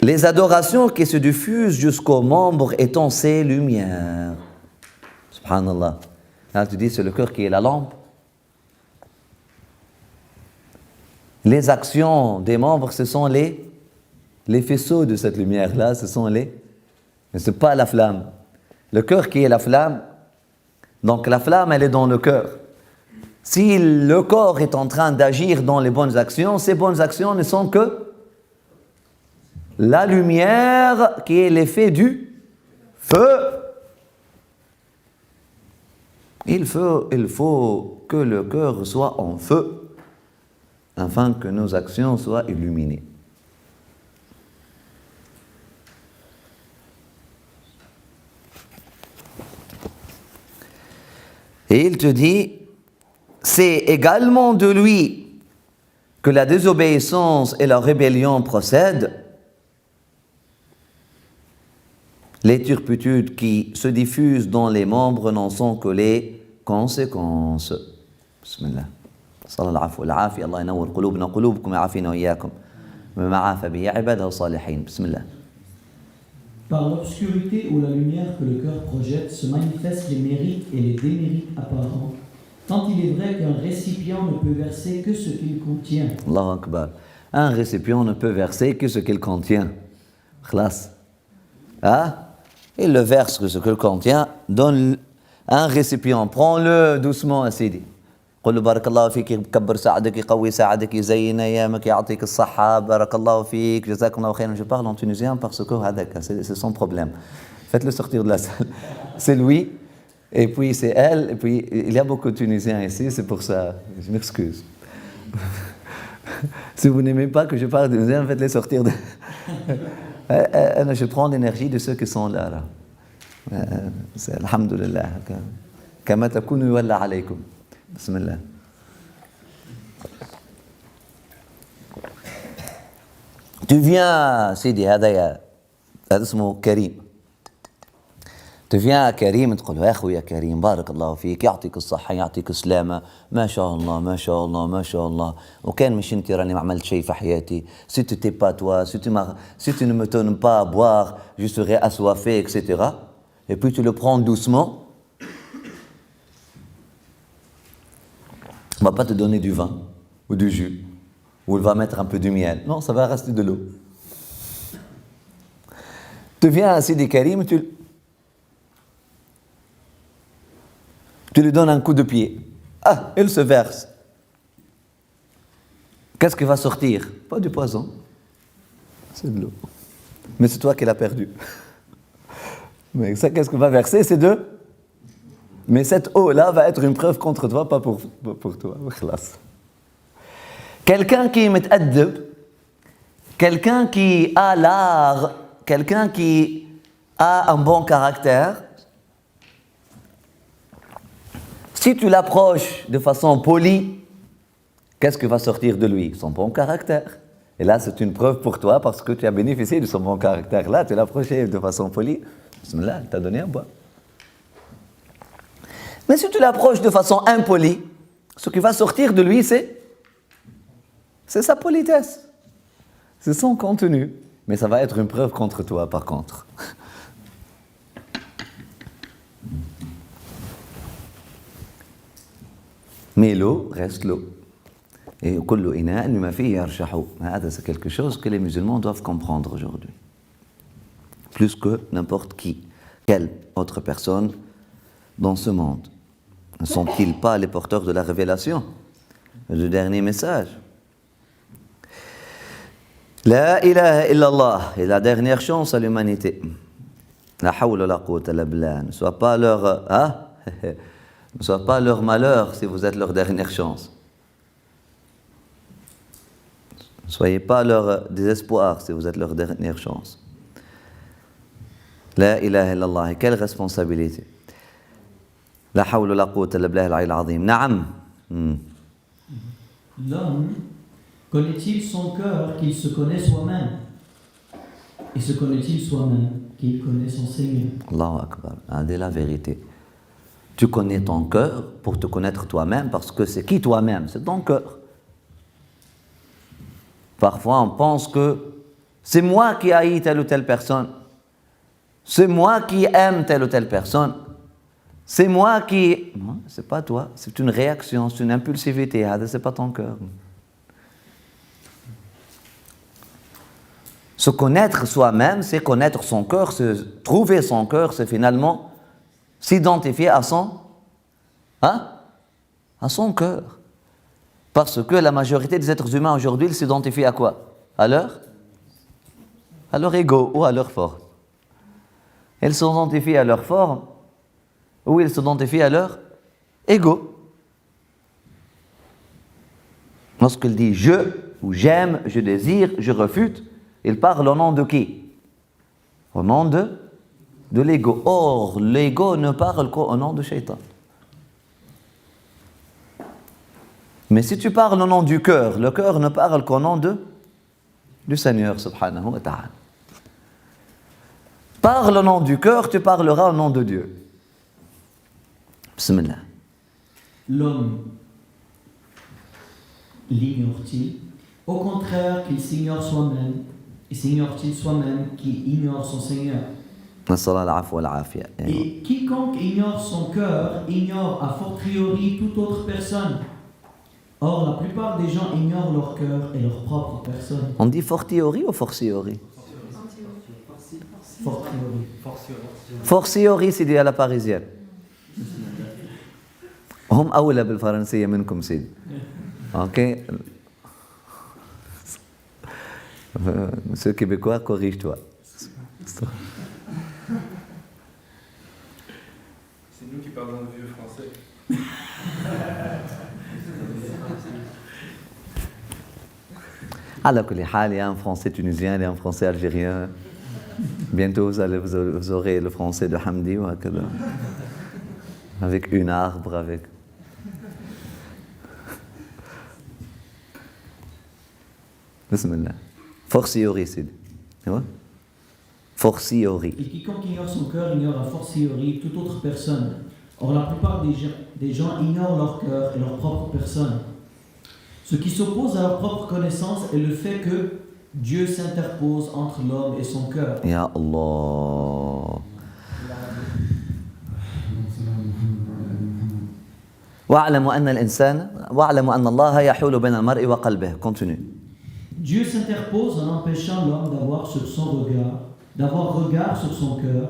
Les adorations qui se diffusent jusqu'aux membres étant ces lumières. Subhanallah. Là, tu dis, c'est le cœur qui est la lampe. Les actions des membres, ce sont les faisceaux de cette lumière-là, mais ce n'est pas la flamme. Le cœur qui est la flamme, donc la flamme, elle est dans le cœur. Si le corps est en train d'agir dans les bonnes actions, ces bonnes actions ne sont que la lumière qui est l'effet du feu. Il faut que le cœur soit en feu afin que nos actions soient illuminées. Et il te dit, c'est également de lui que la désobéissance et la rébellion procèdent. Les turpitudes qui se diffusent dans les membres n'en sont que les conséquences. Bismillah. Sallallahu alayhi wa Allah yanawwir qulubna qulubukum ya'afina wa iyyakum. Bima 'afa bihi 'ibadahu salihin. Bismillah. Par l'obscurité ou la lumière que le cœur projette se manifestent les mérites et les démérites apparents. Tant il est vrai qu'un récipient ne peut verser que ce qu'il contient. Allahu Akbar. Un récipient ne peut verser que ce qu'il contient. Khlas. Il le verse que ce qu'il contient. Donne un récipient. Prends-le doucement, Assidi. قل له بارك الله فيك يكبر ساعدك يقوي ساعدك يزين ايامك يعطيك الصحه بارك الله فيك جزاكم الله خيرا. Je parle en tunisien parce que c'est son problème. Faites-le sortir de la salle. C'est lui Et puis c'est elle, et puis il y a beaucoup de Tunisiens ici, c'est pour ça, je m'excuse. Si vous n'aimez pas que je parle de Tunisien, faites-les sortir de... Je prends l'énergie de ceux qui sont là. C'est alhamdulillah. Kama takunu yuwalla alaykum. Bismillah. Tu viens, Sidi, هذا اسمه كريم. Tu viens à Karim, تقول له يا أخويا كريم بارك الله فيك يعطيك الصحة يعطيك السلامة ما شاء الله ما شاء الله ما شاء الله وكان مش انت راني ما عملت شيء في حياتي si tu n'étais pas toi si tu ne me donnes pas à boire je serais assoiffé etc. Et puis tu le prends doucement. On va pas te donner du vin ou du jus ou il va mettre un peu de miel, non, ça va rester de l'eau. Tu viens à Sidi Karim, tu lui donnes un coup de pied. Ah, il se verse. Qu'est-ce qui va sortir? Pas du poison, c'est de l'eau. Mais c'est toi qui l'as perdu. Mais ça, qu'est-ce que va verser? C'est de... Mais cette eau-là va être une preuve contre toi, pas pour toi. Quelqu'un qui est متأدب, quelqu'un qui a l'art, quelqu'un qui a un bon caractère, si tu l'approches de façon polie, qu'est-ce qui va sortir de lui? Son bon caractère. Et là, c'est une preuve pour toi parce que tu as bénéficié de son bon caractère. Là, tu l'as approché de façon polie. Bismillah, il t'a donné un bois. Mais si tu l'approches de façon impolie, ce qui va sortir de lui, c'est sa politesse. C'est son contenu. Mais ça va être une preuve contre toi, par contre. Mais l'eau reste l'eau. Et c'est quelque chose que les musulmans doivent comprendre aujourd'hui. Plus que n'importe qui, quelle autre personne dans ce monde. Ne sont-ils pas les porteurs de la révélation, du dernier message? La ilaha illallah est la dernière chance à l'humanité. La hawla la quwwata illa billah. Ne soit pas leur malheur si vous êtes leur dernière chance. Ne soyez pas leur désespoir si vous êtes leur dernière chance. La ilaha illallah. Et quelle responsabilité. La hawla la quwwata illa billah al-'ali al-'azim. Na'am. L'homme connaît-il son cœur qu'il se connaît soi-même? Et se connaît-il soi-même qu'il connaît son Seigneur? Allahu Akbar. C'est la vérité. Tu connais ton cœur pour te connaître toi-même parce que c'est qui toi-même? C'est ton cœur. Parfois, on pense que c'est moi qui haïs telle ou telle personne. C'est moi qui aime telle ou telle personne. C'est moi qui... Non, c'est pas toi. C'est une réaction, c'est une impulsivité. C'est pas ton cœur. Se connaître soi-même, c'est connaître son cœur. Trouver son cœur, c'est finalement s'identifier à son cœur. Parce que la majorité des êtres humains aujourd'hui, ils s'identifient à quoi? À leur ego ou à leur forme. Ils s'identifient à leur forme ou ils s'identifient à leur ego. Lorsqu'il dit je ou j'aime, je désire, je refute, il parle au nom de qui? Au nom de l'ego. Or, l'ego ne parle qu'au nom de Shaitan. Mais si tu parles au nom du cœur, le cœur ne parle qu'au nom du Seigneur, subhanahu wa ta'ala. Parle au nom du cœur, tu parleras au nom de Dieu. Bismillah. L'homme l'ignore-t-il? Au contraire, qu'il s'ignore soi-même. Et s'ignore-t-il soi-même qu'il ignore son Seigneur? Et quiconque ignore son cœur ignore a fortiori toute autre personne. Or, la plupart des gens ignorent leur cœur et leur propre personne. On dit fortiori ou fortiori? Fortiori. Fortiori, c'est dit à la parisienne. هم أولى بالفرنسية منكم سيدي. Ok? Monsieur québécois, corrige-toi. C'est nous qui parle dans le vieux français. على كل حال, il y a un français tunisien, il y a un français algérien. Bientôt, vous aurez le français de Hamdi, ou avec une arbre, avec... Bismillah. Fortiori, c'est... Fortiori. Et quiconque ignore son cœur ignore a fortiori toute autre personne. Or, la plupart des gens ignorent leur cœur et leur propre personne. Ce qui s'oppose à leur propre connaissance est le fait que Dieu s'interpose entre l'homme et son cœur. Ya Allah. واعلموا أن الإنسان واعلموا أن الله يحول بين المرء وقلبه. Continue. Dieu s'interpose en empêchant l'homme d'avoir regard sur son cœur,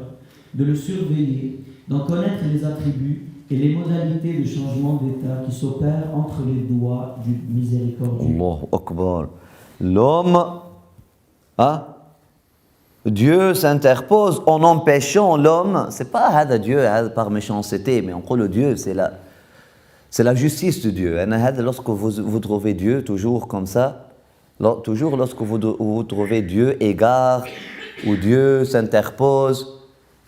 de le surveiller, d'en connaître les attributs et les modalités de changement d'état qui s'opèrent entre les doigts du miséricordieux. Allahu Akbar. L'homme, Dieu s'interpose en empêchant l'homme. C'est pas hada Dieu par méchanceté, mais on croit le Dieu, c'est la justice de Dieu. Lorsque vous trouvez Dieu, toujours comme ça, toujours lorsque vous trouvez Dieu égare, ou Dieu s'interpose,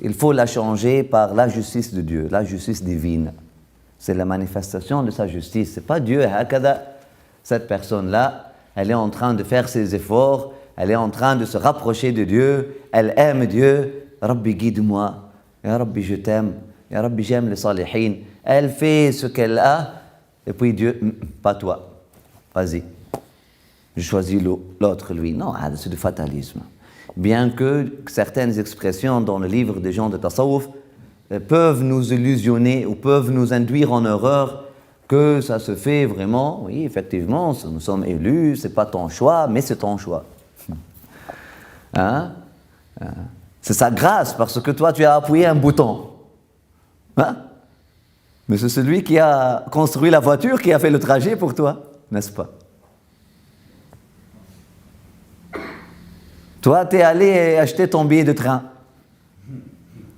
il faut la changer par la justice de Dieu, la justice divine. C'est la manifestation de sa justice. C'est pas Dieu, cette personne-là, elle est en train de faire ses efforts, elle est en train de se rapprocher de Dieu, elle aime Dieu. Rabbi, guide-moi. Ya Rabbi, je t'aime. Ya Rabbi, j'aime les salihin. Elle fait ce qu'elle a, et puis Dieu, pas toi. Vas-y. Je choisis l'autre, lui. Non, c'est du fatalisme. Bien que certaines expressions dans le livre des gens de Tasawwuf peuvent nous illusionner ou peuvent nous induire en erreur que ça se fait vraiment, oui, effectivement, nous sommes élus, c'est pas ton choix, mais c'est ton choix. C'est sa grâce, parce que toi, tu as appuyé un bouton. Mais c'est celui qui a construit la voiture qui a fait le trajet pour toi, n'est-ce pas? Toi, tu es allé acheter ton billet de train.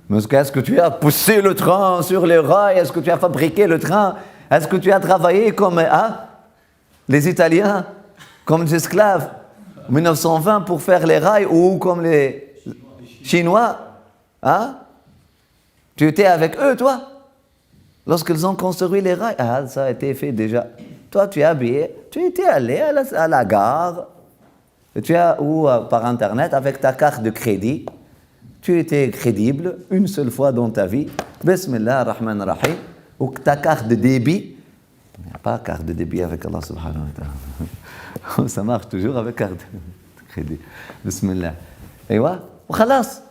Mais est-ce que tu as poussé le train sur les rails? Est-ce que tu as fabriqué le train? Est-ce que tu as travaillé comme les Italiens, comme des esclaves, en 1920 pour faire les rails, ou comme les Chinois? Tu étais avec eux, toi? Lorsqu'ils ont construit les rails, ça a été fait déjà. Toi, tu es habillé, tu étais allé à la gare, ou par Internet, avec ta carte de crédit, tu étais crédible une seule fois dans ta vie, Bismillah ar-Rahman ar-Rahim, ou ta carte de débit, il n'y a pas de carte de débit avec Allah subhanahu wa ta'ala. Ça marche toujours avec carte de crédit. Bismillah. Et voilà, khalas.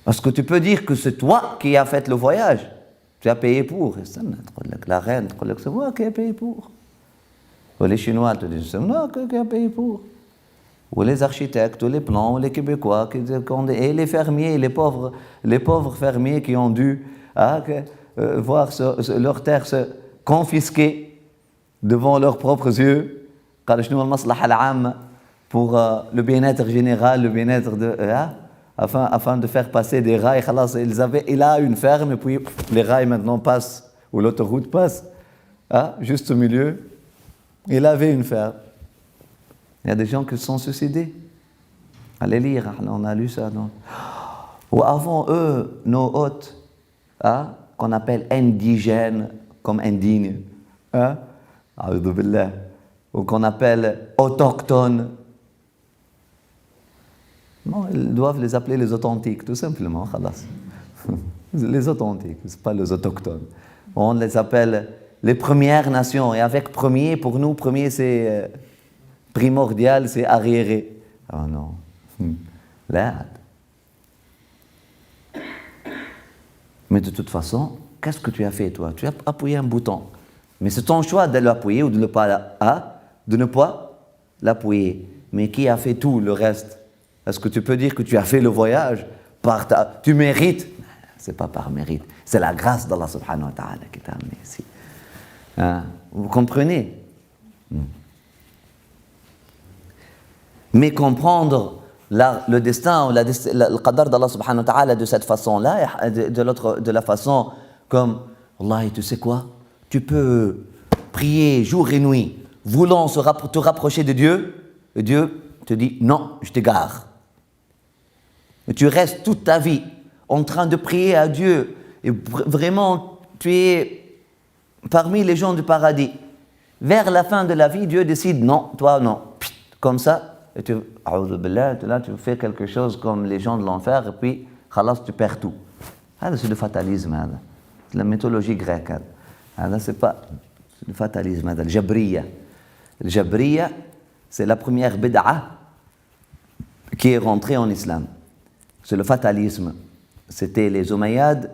Parce que tu peux dire que c'est toi qui as fait le voyage. Tu as payé pour. La reine, c'est moi qui ai payé pour. Ou les Chinois te disent, c'est moi qui ai payé pour. Ou les architectes, ou les plans, ou les Québécois, et les fermiers, les pauvres fermiers qui ont dû voir leur terre se confisquer devant leurs propres yeux. Pour le bien-être général, le bien-être de... Afin de faire passer des rails, il a une ferme, et puis les rails maintenant passent, ou l'autoroute passe, juste au milieu. Il avait une ferme. Il y a des gens qui se sont suicidés. Allez lire, on a lu ça. Non? Ou avant eux, nos hôtes, qu'on appelle indigènes, comme indignes, ou qu'on appelle autochtones. Non, ils doivent les appeler les authentiques, tout simplement. Les authentiques, ce n'est pas les autochtones. On les appelle les Premières Nations. Et avec premier, pour nous, premier, c'est primordial, c'est arriéré. Oh non. Là. Mais de toute façon, qu'est-ce que tu as fait, toi? Tu as appuyé un bouton. Mais c'est ton choix de l'appuyer ou de ne pas l'appuyer. Mais qui a fait tout le reste? Est-ce que tu peux dire que tu as fait le voyage tu mérites? Ce n'est pas par mérite. C'est la grâce d'Allah subhanahu wa ta'ala qui t'a amené ici. Vous comprenez? Mais comprendre le destin ou le qadar d'Allah subhanahu wa ta'ala de cette façon-là, et de la façon comme, Allah, tu sais quoi, tu peux prier jour et nuit, voulant te rapprocher de Dieu, et Dieu te dit, non, je t'égare. Et tu restes toute ta vie en train de prier à Dieu, et vraiment, tu es parmi les gens du paradis. Vers la fin de la vie, Dieu décide, non, toi non, comme ça, et tu fais quelque chose comme les gens de l'enfer, et puis, khalas, tu perds tout. C'est le fatalisme, c'est la mythologie grecque. C'est pas le fatalisme, le jabriya. Le jabriya, c'est la première bid'a qui est rentrée en islam. C'est le fatalisme. C'était les Omeyyades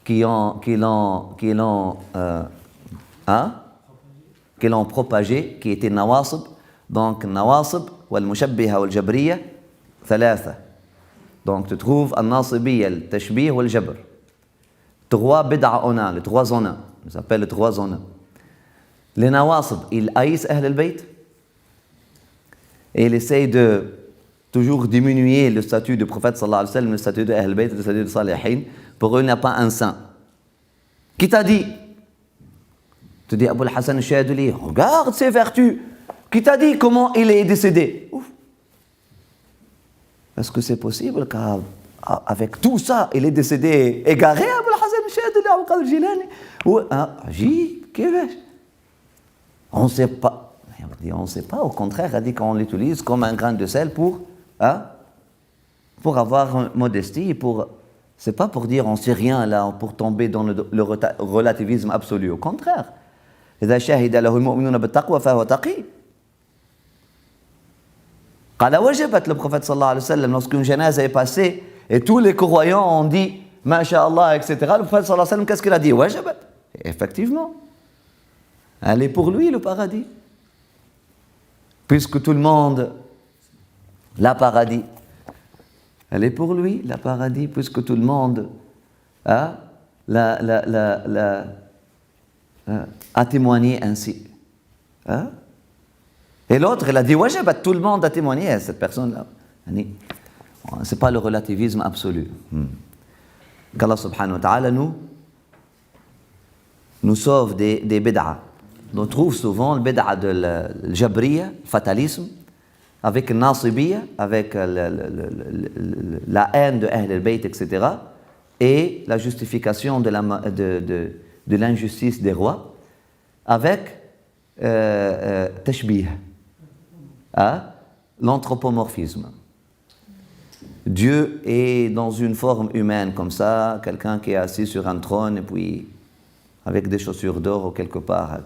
qui l'ont propagé, qui étaient nawasib. Donc, nawasib, wal-mushabbiha, wal-jabriya, thalatha. Donc, tu trouves al-nasibiyya, al-tashbih, wal-jabr. 3 bid'a en un, les 3 en 1. Ça s'appelle les 3 en 1. Les nawasib, ils haïssent Ahl al-Bayt et ils essayent de toujours diminuer le statut du prophète sallallahu alayhi wa sallam, le statut de Ahl al-Bayt, le statut de Salihin. Pour eux, il n'y a pas un saint. Qui t'a dit? Tu dis Abul Hassan al-Shadili, regarde ses vertus. Qui t'a dit comment il est décédé? Ouf. Est-ce que c'est possible qu'avec tout ça, il est décédé égaré, Abul Hassan al-Shadili, Abul Qadir Jilani? On ne sait pas. On ne sait pas, au contraire, elle dit qu'on l'utilise comme un grain de sel pour avoir une modestie, c'est pas pour dire on ne sait rien là, pour tomber dans le relativisme absolu. Au contraire. إذا شهد له المؤمنون بالتقوى فهو تقي. قال وجبت, le prophète sallallahu alayhi wa sallam, lorsqu'une janaza est passée et tous les croyants ont dit Masha'Allah, etc. Le prophète sallallahu alayhi wa sallam, qu'est-ce qu'il a dit? Wajabat. Effectivement. Elle est pour lui le paradis. Puisque tout le monde l'a paradis. Elle est pour lui, la paradis, puisque tout le monde a témoigné ainsi. Et l'autre, elle a dit, wajabat, tout le monde a témoigné à cette personne-là. C'est pas le relativisme absolu. Qu'Allah subhanahu wa ta'ala nous sauve des bid'a. On trouve souvent le bid'a de le jabriya, le fatalisme, avec le nasibiyya, avec la haine de Ahl al-Bayt, etc. Et la justification de l'injustice des rois, avec tashbih, l'anthropomorphisme. Dieu est dans une forme humaine comme ça, quelqu'un qui est assis sur un trône et puis avec des chaussures d'or ou quelque part.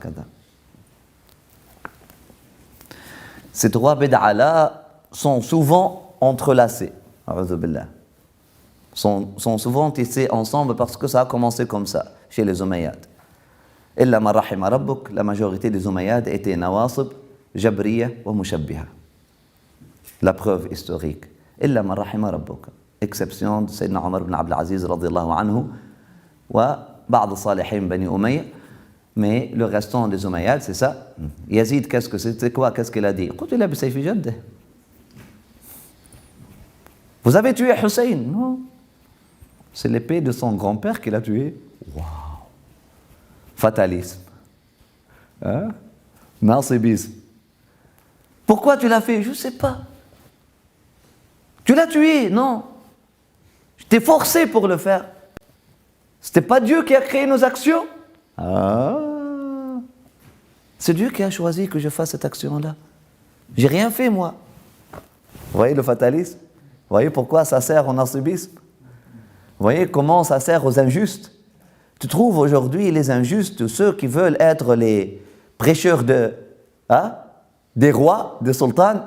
Ces 3 bid'a-là sont souvent entrelacés, sont souvent tissés ensemble parce que ça a commencé comme ça chez les Omeyyades. Illa ma rahima rabbuk, la majorité des Omeyyades étaient nawasib, jabriya wa mushabbiha. La preuve historique. Illa ma rahima rabbuk. Exception de Sayyidina Omar ibn Abdul Aziz radiyallahu anhu wa ba'd salihin bani Umayya. Mais le restant des Omeyyades, c'est ça. Yazid, c'était quoi? Qu'est-ce qu'il a dit? Vous avez tué Hussein? Non. C'est l'épée de son grand-père qui l'a tué. Waouh! Fatalisme. Nasibisme. Pourquoi tu l'as fait? Je ne sais pas. Tu l'as tué? Non. Je t'ai forcé pour le faire. C'était pas Dieu qui a créé nos actions? C'est Dieu qui a choisi que je fasse cette action-là. J'ai rien fait, moi. Vous voyez le fatalisme? Vous voyez pourquoi ça sert au nasibisme? Vous voyez comment ça sert aux injustes? Tu trouves aujourd'hui les injustes, ceux qui veulent être les prêcheurs des rois, des sultans,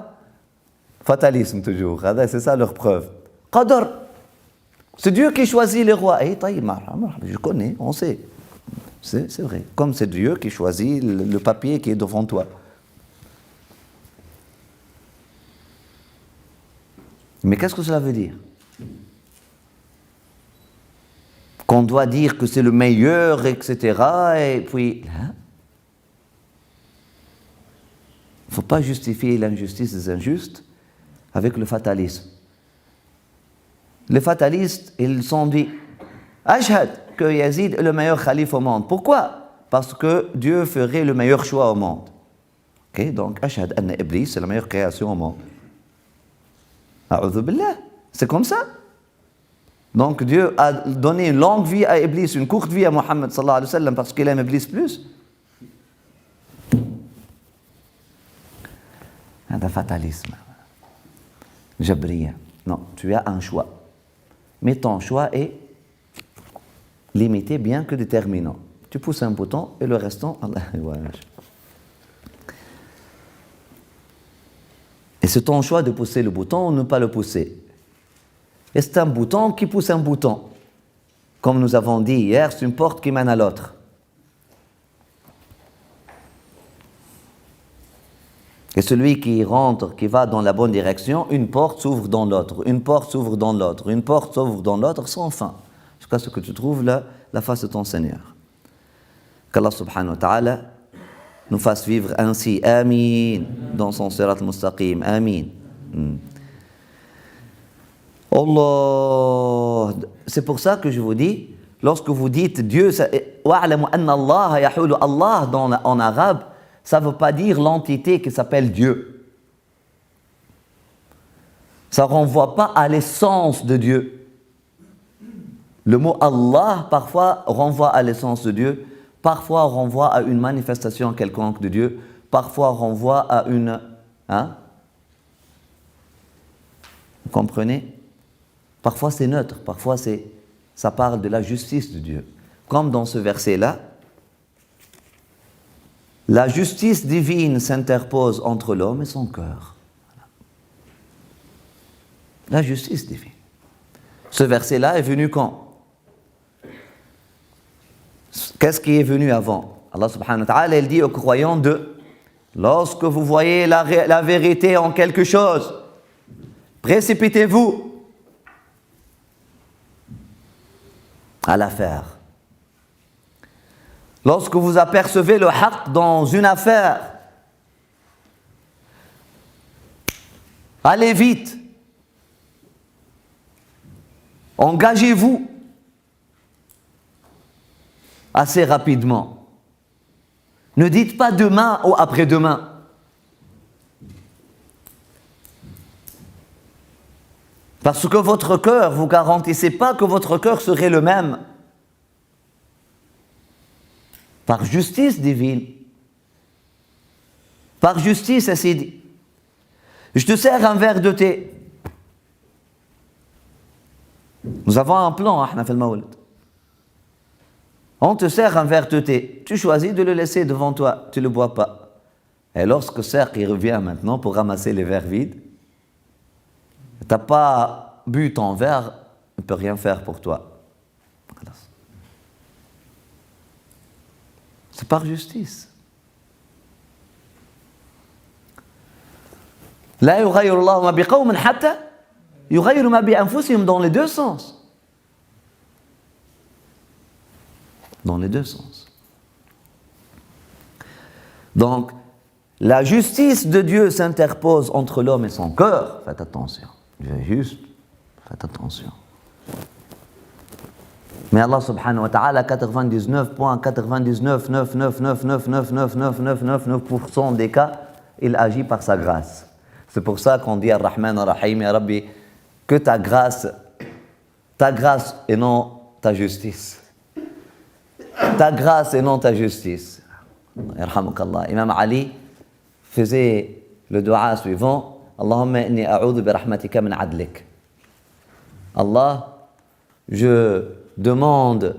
fatalisme toujours. C'est ça leur preuve. Qadar. C'est Dieu qui choisit les rois. Je connais, on sait. C'est vrai. Comme c'est Dieu qui choisit le papier qui est devant toi. Mais qu'est-ce que cela veut dire? Qu'on doit dire que c'est le meilleur, etc. Et puis, il ne faut pas justifier l'injustice des injustes avec le fatalisme. Les fatalistes, ils sont dit Ashhad que Yazid est le meilleur calife au monde. Pourquoi? Parce que Dieu ferait le meilleur choix au monde. Okay? Donc, Ashhad anna Iblis, c'est la meilleure création au monde. A'udhu billah. C'est comme ça. Donc, Dieu a donné une longue vie à Iblis, une courte vie à Mohammed sallallahu alayhi wa sallam parce qu'il aime Iblis plus. C'est un fatalisme. Jabriya. Non, tu as un choix. Mais ton choix est limité bien que déterminant. Tu pousses un bouton et le restant, Allah. Et c'est ton choix de pousser le bouton ou ne pas le pousser. Et c'est un bouton qui pousse un bouton. Comme nous avons dit hier, c'est une porte qui mène à l'autre. Et celui qui rentre, qui va dans la bonne direction, une porte s'ouvre dans l'autre, une porte s'ouvre dans l'autre, une porte s'ouvre dans l'autre, sans fin. Jusqu'à ce que tu trouves la face de ton Seigneur. Qu'Allah subhanahu wa ta'ala nous fasse vivre ainsi. Amin. Dans son sirat al-mustaqim. Amin. Allah. C'est pour ça que je vous dis, lorsque vous dites Dieu, wa'alamu anna Allah yahulu Allah en arabe, ça ne veut pas dire l'entité qui s'appelle Dieu. Ça ne renvoie pas à l'essence de Dieu. Le mot Allah, parfois, renvoie à l'essence de Dieu, parfois renvoie à une manifestation quelconque de Dieu, parfois renvoie à une... Hein? Vous comprenez? Parfois c'est neutre, parfois ça parle de la justice de Dieu. Comme dans ce verset-là, la justice divine s'interpose entre l'homme et son cœur. La justice divine. Ce verset-là est venu quand? Qu'est-ce qui est venu avant? Allah subhanahu wa ta'ala, il dit aux croyants lorsque vous voyez la vérité en quelque chose, précipitez-vous à la faire. Lorsque vous apercevez le haqq dans une affaire, allez vite. Engagez-vous assez rapidement. Ne dites pas demain ou après-demain. Parce que votre cœur, vous ne garantissez pas que votre cœur serait le même. Par justice divine. Par justice, c'est dit. Je te sers un verre de thé. Nous avons un plan, ahna fil mawlid. On te sert un verre de thé. Tu choisis de le laisser devant toi. Tu ne le bois pas. Et lorsque cercle il revient maintenant pour ramasser les verres vides, tu n'as pas bu ton verre, il ne peut rien faire pour toi. C'est par justice. La yughayyiru Allahu ma biqawmin hatta yughayyiru ma bi anfusihim, dans les deux sens. Dans les deux sens. Donc, la justice de Dieu s'interpose entre l'homme et son cœur. Faites attention. Juste, faites attention. Mais Allah subhanahu wa ta'ala, 99,9999999999% des cas, il agit par sa grâce. C'est pour ça qu'on dit Ar-Rahman Ar-Rahim, Ya Rabbi, que ta grâce et non ta justice. Ta grâce et non ta justice. Yarhamukallah. Imam Ali faisait le dua suivant. Allahumma inni a'udhu bi rahmatika min adlik. Allah, je demande,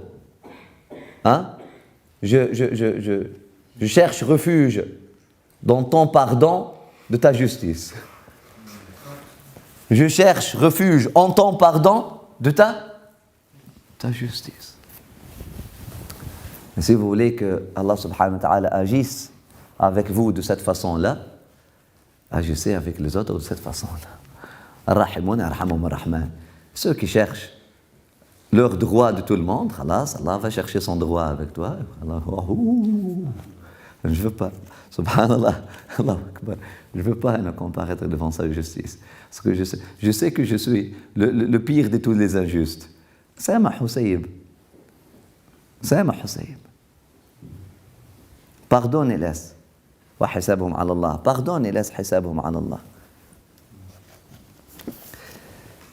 je cherche refuge dans ton pardon de ta justice. Je cherche refuge en ton pardon de ta justice. Et si vous voulez que Allah subhanahu wa ta'ala agisse avec vous de cette façon-là, agissez avec les autres de cette façon-là. Ar-Rahimun yarhamhum ar-Rahman. Ceux qui cherchent leur droit de tout le monde, Allah va chercher son droit avec toi. Je ne veux pas. Subhanallah, Allah Akbar. Je ne veux pas comparaître devant sa justice. Parce que je sais que je suis le pire de tous les injustes. Sama Husayb. Sama Husayb. Pardonnez-les. Wa hisabhum ala Allah. Pardonnez-les, hisabhum ala Allah.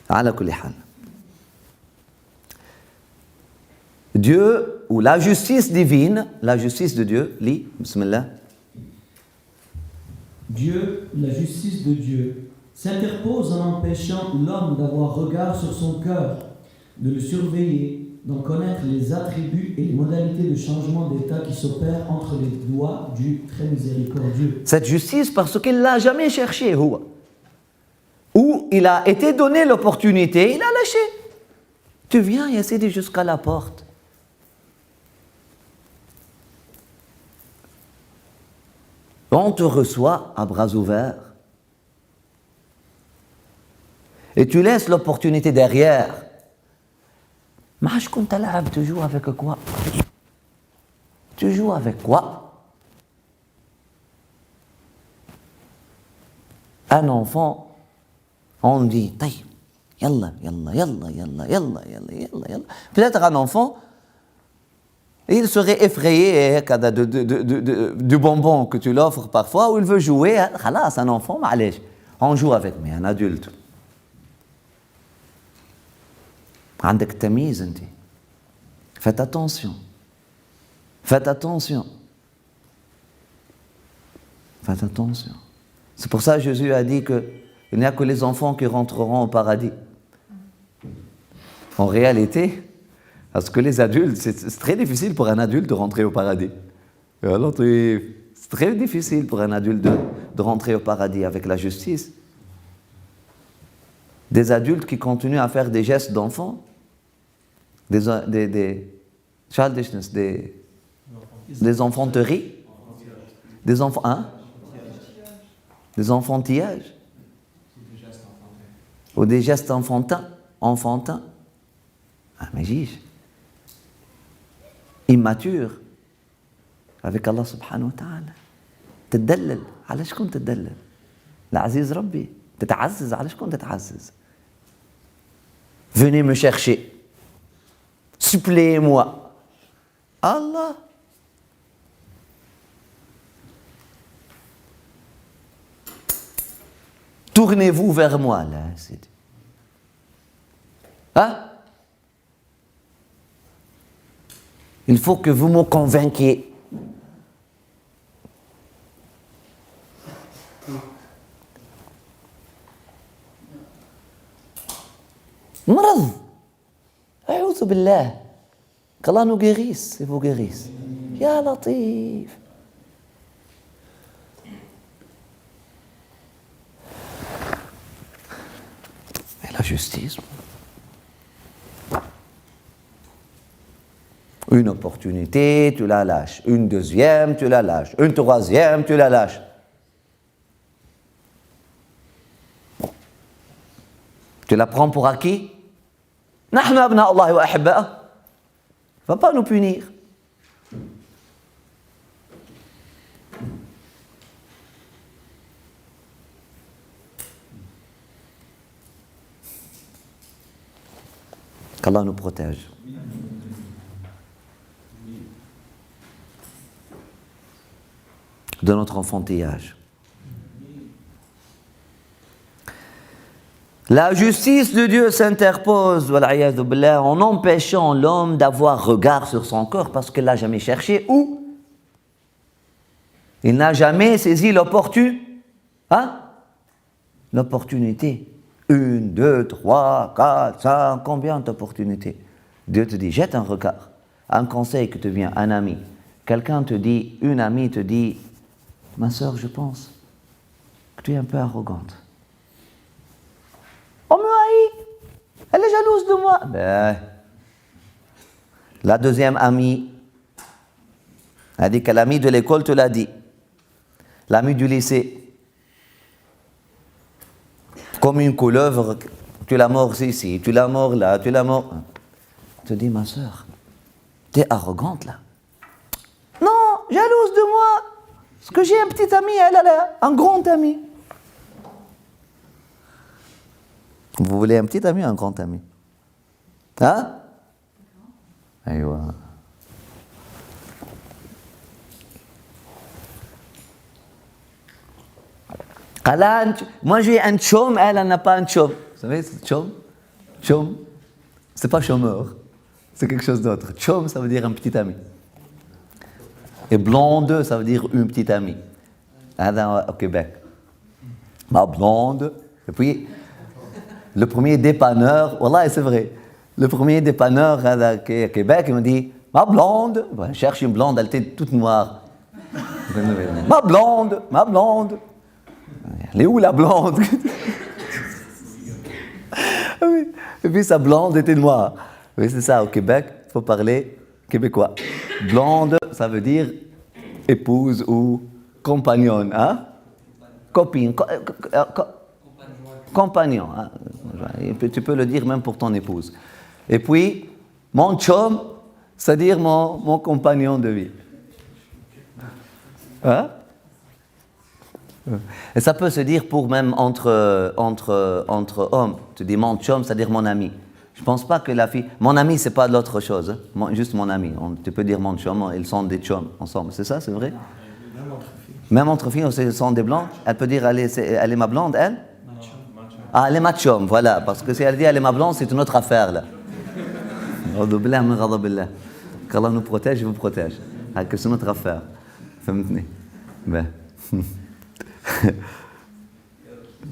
Ala kulli hal. Dieu, ou la justice divine, la justice de Dieu, lit, bismillah. Dieu, la justice de Dieu, s'interpose en empêchant l'homme d'avoir regard sur son cœur, de le surveiller, d'en connaître les attributs et les modalités de changement d'état qui s'opèrent entre les doigts du très miséricordieux. Cette justice, parce qu'il ne l'a jamais cherché, où il a été donné l'opportunité, il a lâché. Tu viens, Yassidi, jusqu'à la porte. On te reçoit à bras ouverts. Et tu laisses l'opportunité derrière. Mais tu joues avec quoi? Tu joues avec quoi? Un enfant, on dit, yalla, yalla, yalla, yalla, yalla, yalla, yalla. Peut-être un enfant, il serait effrayé du bonbon que tu l'offres parfois, ou il veut jouer. Khalas, un enfant, on joue avec, mais un adulte. عندك تمييز انت. Faites attention. Faites attention. Faites attention. C'est pour ça que Jésus a dit qu'il n'y a que les enfants qui rentreront au paradis. En réalité, parce que les adultes, c'est très difficile pour un adulte de rentrer au paradis. Et alors, c'est très difficile pour un adulte de rentrer au paradis avec la justice. Des adultes qui continuent à faire des gestes d'enfants, des enfanteries, des enfants, hein? Des enfantillages, ou des gestes enfantins. Ah, mais juge. Immature avec Allah subhanahu wa ta'ala. تتدلل على شكون تتدلل؟ العزيز ربي. تتعزز على شكون تتعزز؟ Venez me chercher. Suppléez-moi. Allah. Tournez-vous vers moi, là. Hein? Il faut que vous me convainquiez. مرض. أعوذ بالله. qu'Allah nous guérisse et vous guérisse. Ya Latif. Et la justice. Une opportunité, tu la lâches. Une deuxième, tu la lâches. Une troisième, tu la lâches. Bon. Tu la prends pour acquis? نحن أبناء الله وأحباؤه. Il ne va pas nous punir. Qu'Allah nous protège. De notre enfantillage. La justice de Dieu s'interpose en empêchant l'homme d'avoir regard sur son corps parce qu'il ne l'a jamais cherché ou il n'a jamais saisi l'opportunité. Une, deux, trois, quatre, cinq, combien d'opportunités? Dieu te dit, jette un regard. Un conseil que te vient, un ami. Quelqu'un te dit, une amie te dit, ma sœur, je pense que tu es un peu arrogante. On me haït, elle est jalouse de moi. Ben, la deuxième amie a dit que l'ami de l'école te l'a dit. L'ami du lycée. Comme une couleuvre, tu la mords ici, tu la mords là, tu la mords. Tu te dis, ma sœur, t'es arrogante là. Non, jalouse de moi. Parce que j'ai un petit ami, elle a un grand ami. Vous voulez un petit ami ou un grand ami? Hein? Aïwa. Moi j'ai un chum, elle n'a pas un chum. Vous savez, c'est chum? Chum, c'est pas chômeur, c'est quelque chose d'autre. Chum, ça veut dire un petit ami. Et blonde, ça veut dire une petite amie. Au Québec. Ma blonde. Et puis, le premier dépanneur, wallah, c'est vrai. Le premier dépanneur à Québec, il me dit, ma blonde. Je cherche une blonde, elle était toute noire. Ma blonde, ma blonde. Elle est où la blonde? Et puis sa blonde était noire. Oui, c'est ça, au Québec, il faut parler québécois. Blonde, ça veut dire épouse ou compagnonne, hein? Copine, compagnon. Hein? Tu peux le dire même pour ton épouse. Et puis, mon chum, c'est-à-dire mon compagnon de vie. Hein? Et ça peut se dire pour même entre hommes. Tu dis mon chum, c'est-à-dire mon ami. Je ne pense pas que la fille... Mon ami, ce n'est pas l'autre chose. Hein? Juste mon ami. Tu peux dire mon chum, ils sont des chums ensemble. C'est ça, c'est vrai? Même entre filles, ils sont des blancs. Elle peut dire, elle est ma blonde, elle? Ah, elle est ma chum, voilà. Parce que si elle dit, elle est ma blonde, c'est une autre affaire, là. Qu'Allah nous protège, il vous protège. C'est une autre affaire. Ben...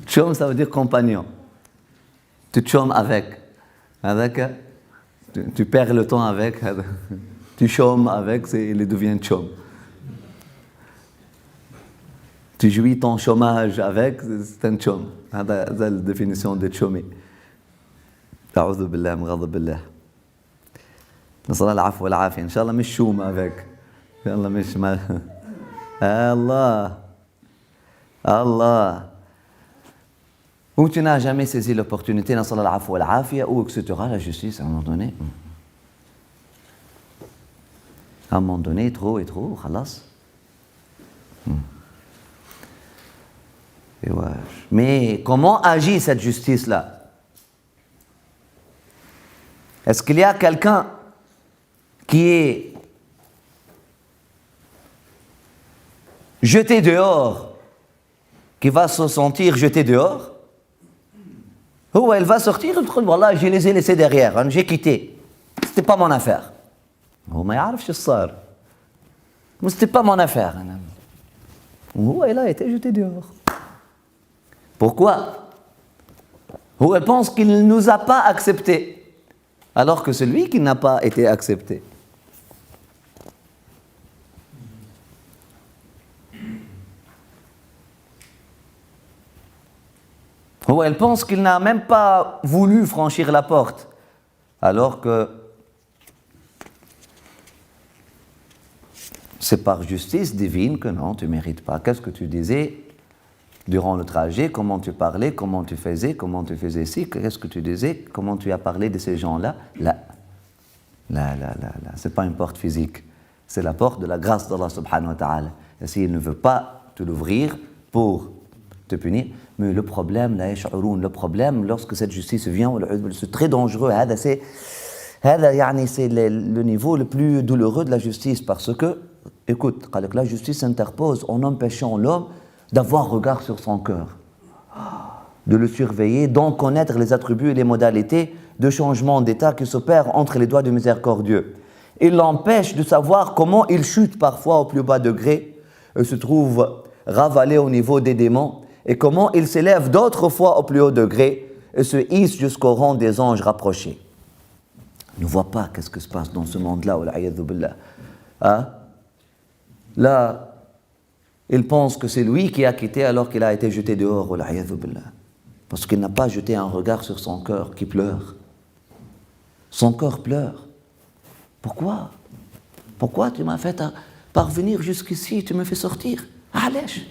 Chum, ça veut dire compagnon. Tu chum avec. Tu perds le temps avec. Tu chum avec, il devient chum. Tu jouis ton chômage avec, c'est un chum. C'est la définition de chumé. أعوذ بالله من غضب الله. نسأل الله العفو والعافية. إن شاء الله مش شوم avec. إن شاء الله مش ما. Allah. Ou tu n'as jamais saisi l'opportunité, nasal al-afwa wal-afiya, ou etc. La justice, à un moment donné. À un moment donné, trop et trop, khalas. Et ouais. Mais comment agit cette justice-là? Est-ce qu'il y a quelqu'un qui est jeté dehors, qui va se sentir jeté dehors? Ou elle va sortir, voilà, je les ai laissés derrière, j'ai quitté. C'était pas mon affaire. C'était pas mon affaire. Ou elle a été jetée dehors. Pourquoi? Ou elle pense qu'il ne nous a pas acceptés, alors que celui qui n'a pas été accepté. Ou elle pense qu'il n'a même pas voulu franchir la porte, alors que c'est par justice divine que non, tu ne mérites pas. Qu'est-ce que tu disais durant le trajet? Comment tu parlais? Comment tu faisais ci? Qu'est-ce que tu disais? Comment tu as parlé de ces gens-là? Là. Ce n'est pas une porte physique. C'est la porte de la grâce d'Allah subhanahu wa ta'ala. Et s'il ne veut pas te l'ouvrir pour te punir, mais le problème, lorsque cette justice vient, c'est très dangereux. C'est le niveau le plus douloureux de la justice, parce que, écoute, quand la justice s'interpose en empêchant l'homme d'avoir regard sur son cœur, de le surveiller, d'en connaître les attributs et les modalités de changement d'état qui s'opèrent entre les doigts du miséricordieux. Il l'empêche de savoir comment il chute parfois au plus bas degré et se trouve ravalé au niveau des démons, et comment il s'élève d'autres fois au plus haut degré et se hisse jusqu'au rang des anges rapprochés. Il ne voit pas qu'est-ce qui se passe dans ce monde-là, hein? Là, il pense que c'est lui qui a quitté alors qu'il a été jeté dehors, parce qu'il n'a pas jeté un regard sur son cœur qui pleure. Son cœur pleure. Pourquoi? Pourquoi tu m'as fait parvenir jusqu'ici, tu me fais sortir? Allège.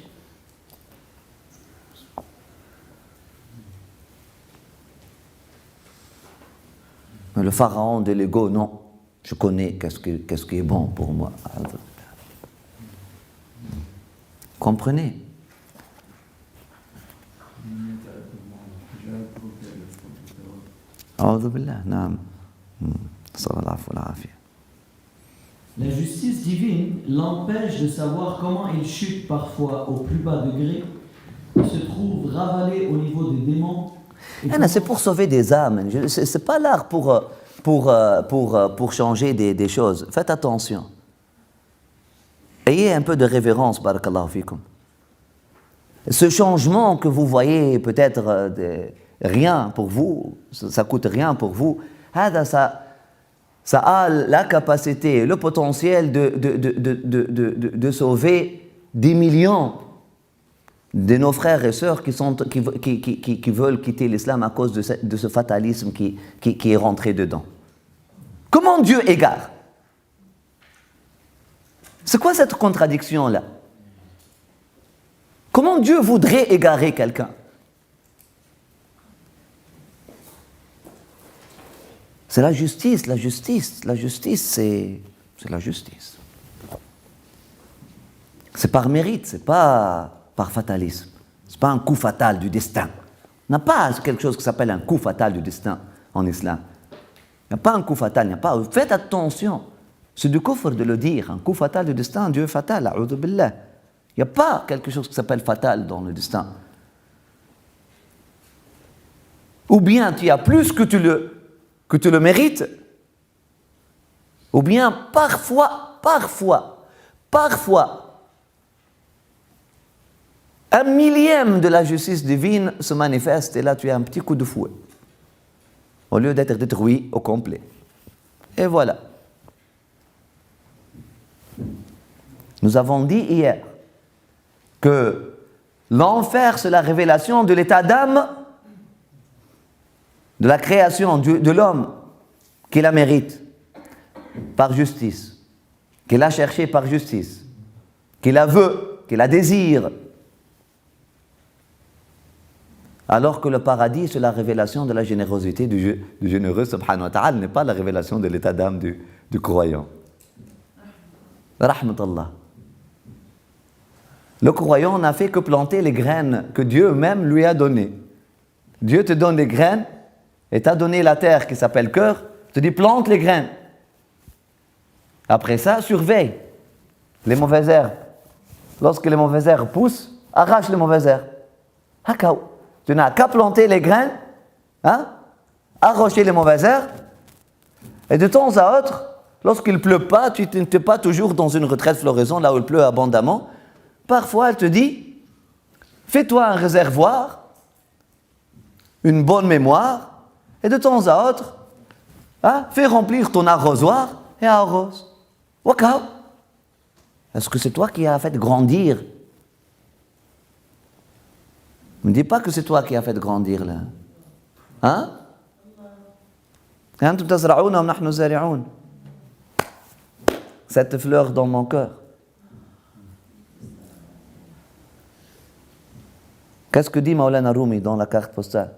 Mais le pharaon de l'ego, non, je connais qu'est-ce qui est bon pour moi. comprenez? أعوذ بالله نعم صلى الله عليه. La justice divine l'empêche de savoir comment il chute parfois au plus bas degré, il se trouve ravalé au niveau des démons. C'est pour sauver des âmes. C'est pas l'art pour changer des choses. Faites attention. Ayez un peu de révérence, barakallahu fikum. Ce changement que vous voyez peut-être rien pour vous, ça coûte rien pour vous, ça a la capacité, le potentiel de sauver des millions de nos frères et sœurs qui veulent quitter l'islam à cause de ce fatalisme qui est rentré dedans. Comment Dieu égare? C'est quoi cette contradiction-là? Comment Dieu voudrait égarer quelqu'un? C'est la justice, c'est la justice. C'est par mérite, c'est pas par fatalisme. C'est pas un coup fatal du destin. On n'a pas quelque chose qui s'appelle un coup fatal du destin en islam. Il n'y a pas un coup fatal, il n'y a pas. Faites attention, c'est du kufr de le dire. Un coup fatal du destin, un Dieu fatal, a'udhu billah. Il n'y a pas quelque chose qui s'appelle fatal dans le destin. Ou bien tu as plus que tu le mérites, ou bien parfois, un millième de la justice divine se manifeste et là tu as un petit coup de fouet, au lieu d'être détruit au complet. Et voilà. Nous avons dit hier que l'enfer, c'est la révélation de l'état d'âme de la création de l'homme, qui la mérite par justice, qui l'a cherché par justice, qui la veut, qui la désire. Alors que le paradis, c'est la révélation de la générosité du généreux, subhanahu wa ta'ala, n'est pas la révélation de l'état d'âme du croyant. Rahmatullah. Le croyant n'a fait que planter les graines que Dieu même lui a données. Dieu te donne les graines et t'a donné la terre qui s'appelle cœur, te dit plante les graines. Après ça, surveille les mauvaises herbes. Lorsque les mauvaises herbes poussent, arrache les mauvaises herbes. Hakao. Tu n'as qu'à planter les graines, arracher les mauvaises herbes, et de temps à autre, lorsqu'il ne pleut pas, tu n'es pas toujours dans une retraite floraison, là où il pleut abondamment. Parfois, elle te dit, fais-toi un réservoir, une bonne mémoire, et de temps à autre, fais remplir ton arrosoir et arrose. Wakao. Est-ce que c'est toi qui as fait grandir? Ne me dis pas que c'est toi qui as fait grandir là. Cette fleur dans mon cœur. Qu'est-ce que dit Maulana Rumi dans la carte postale?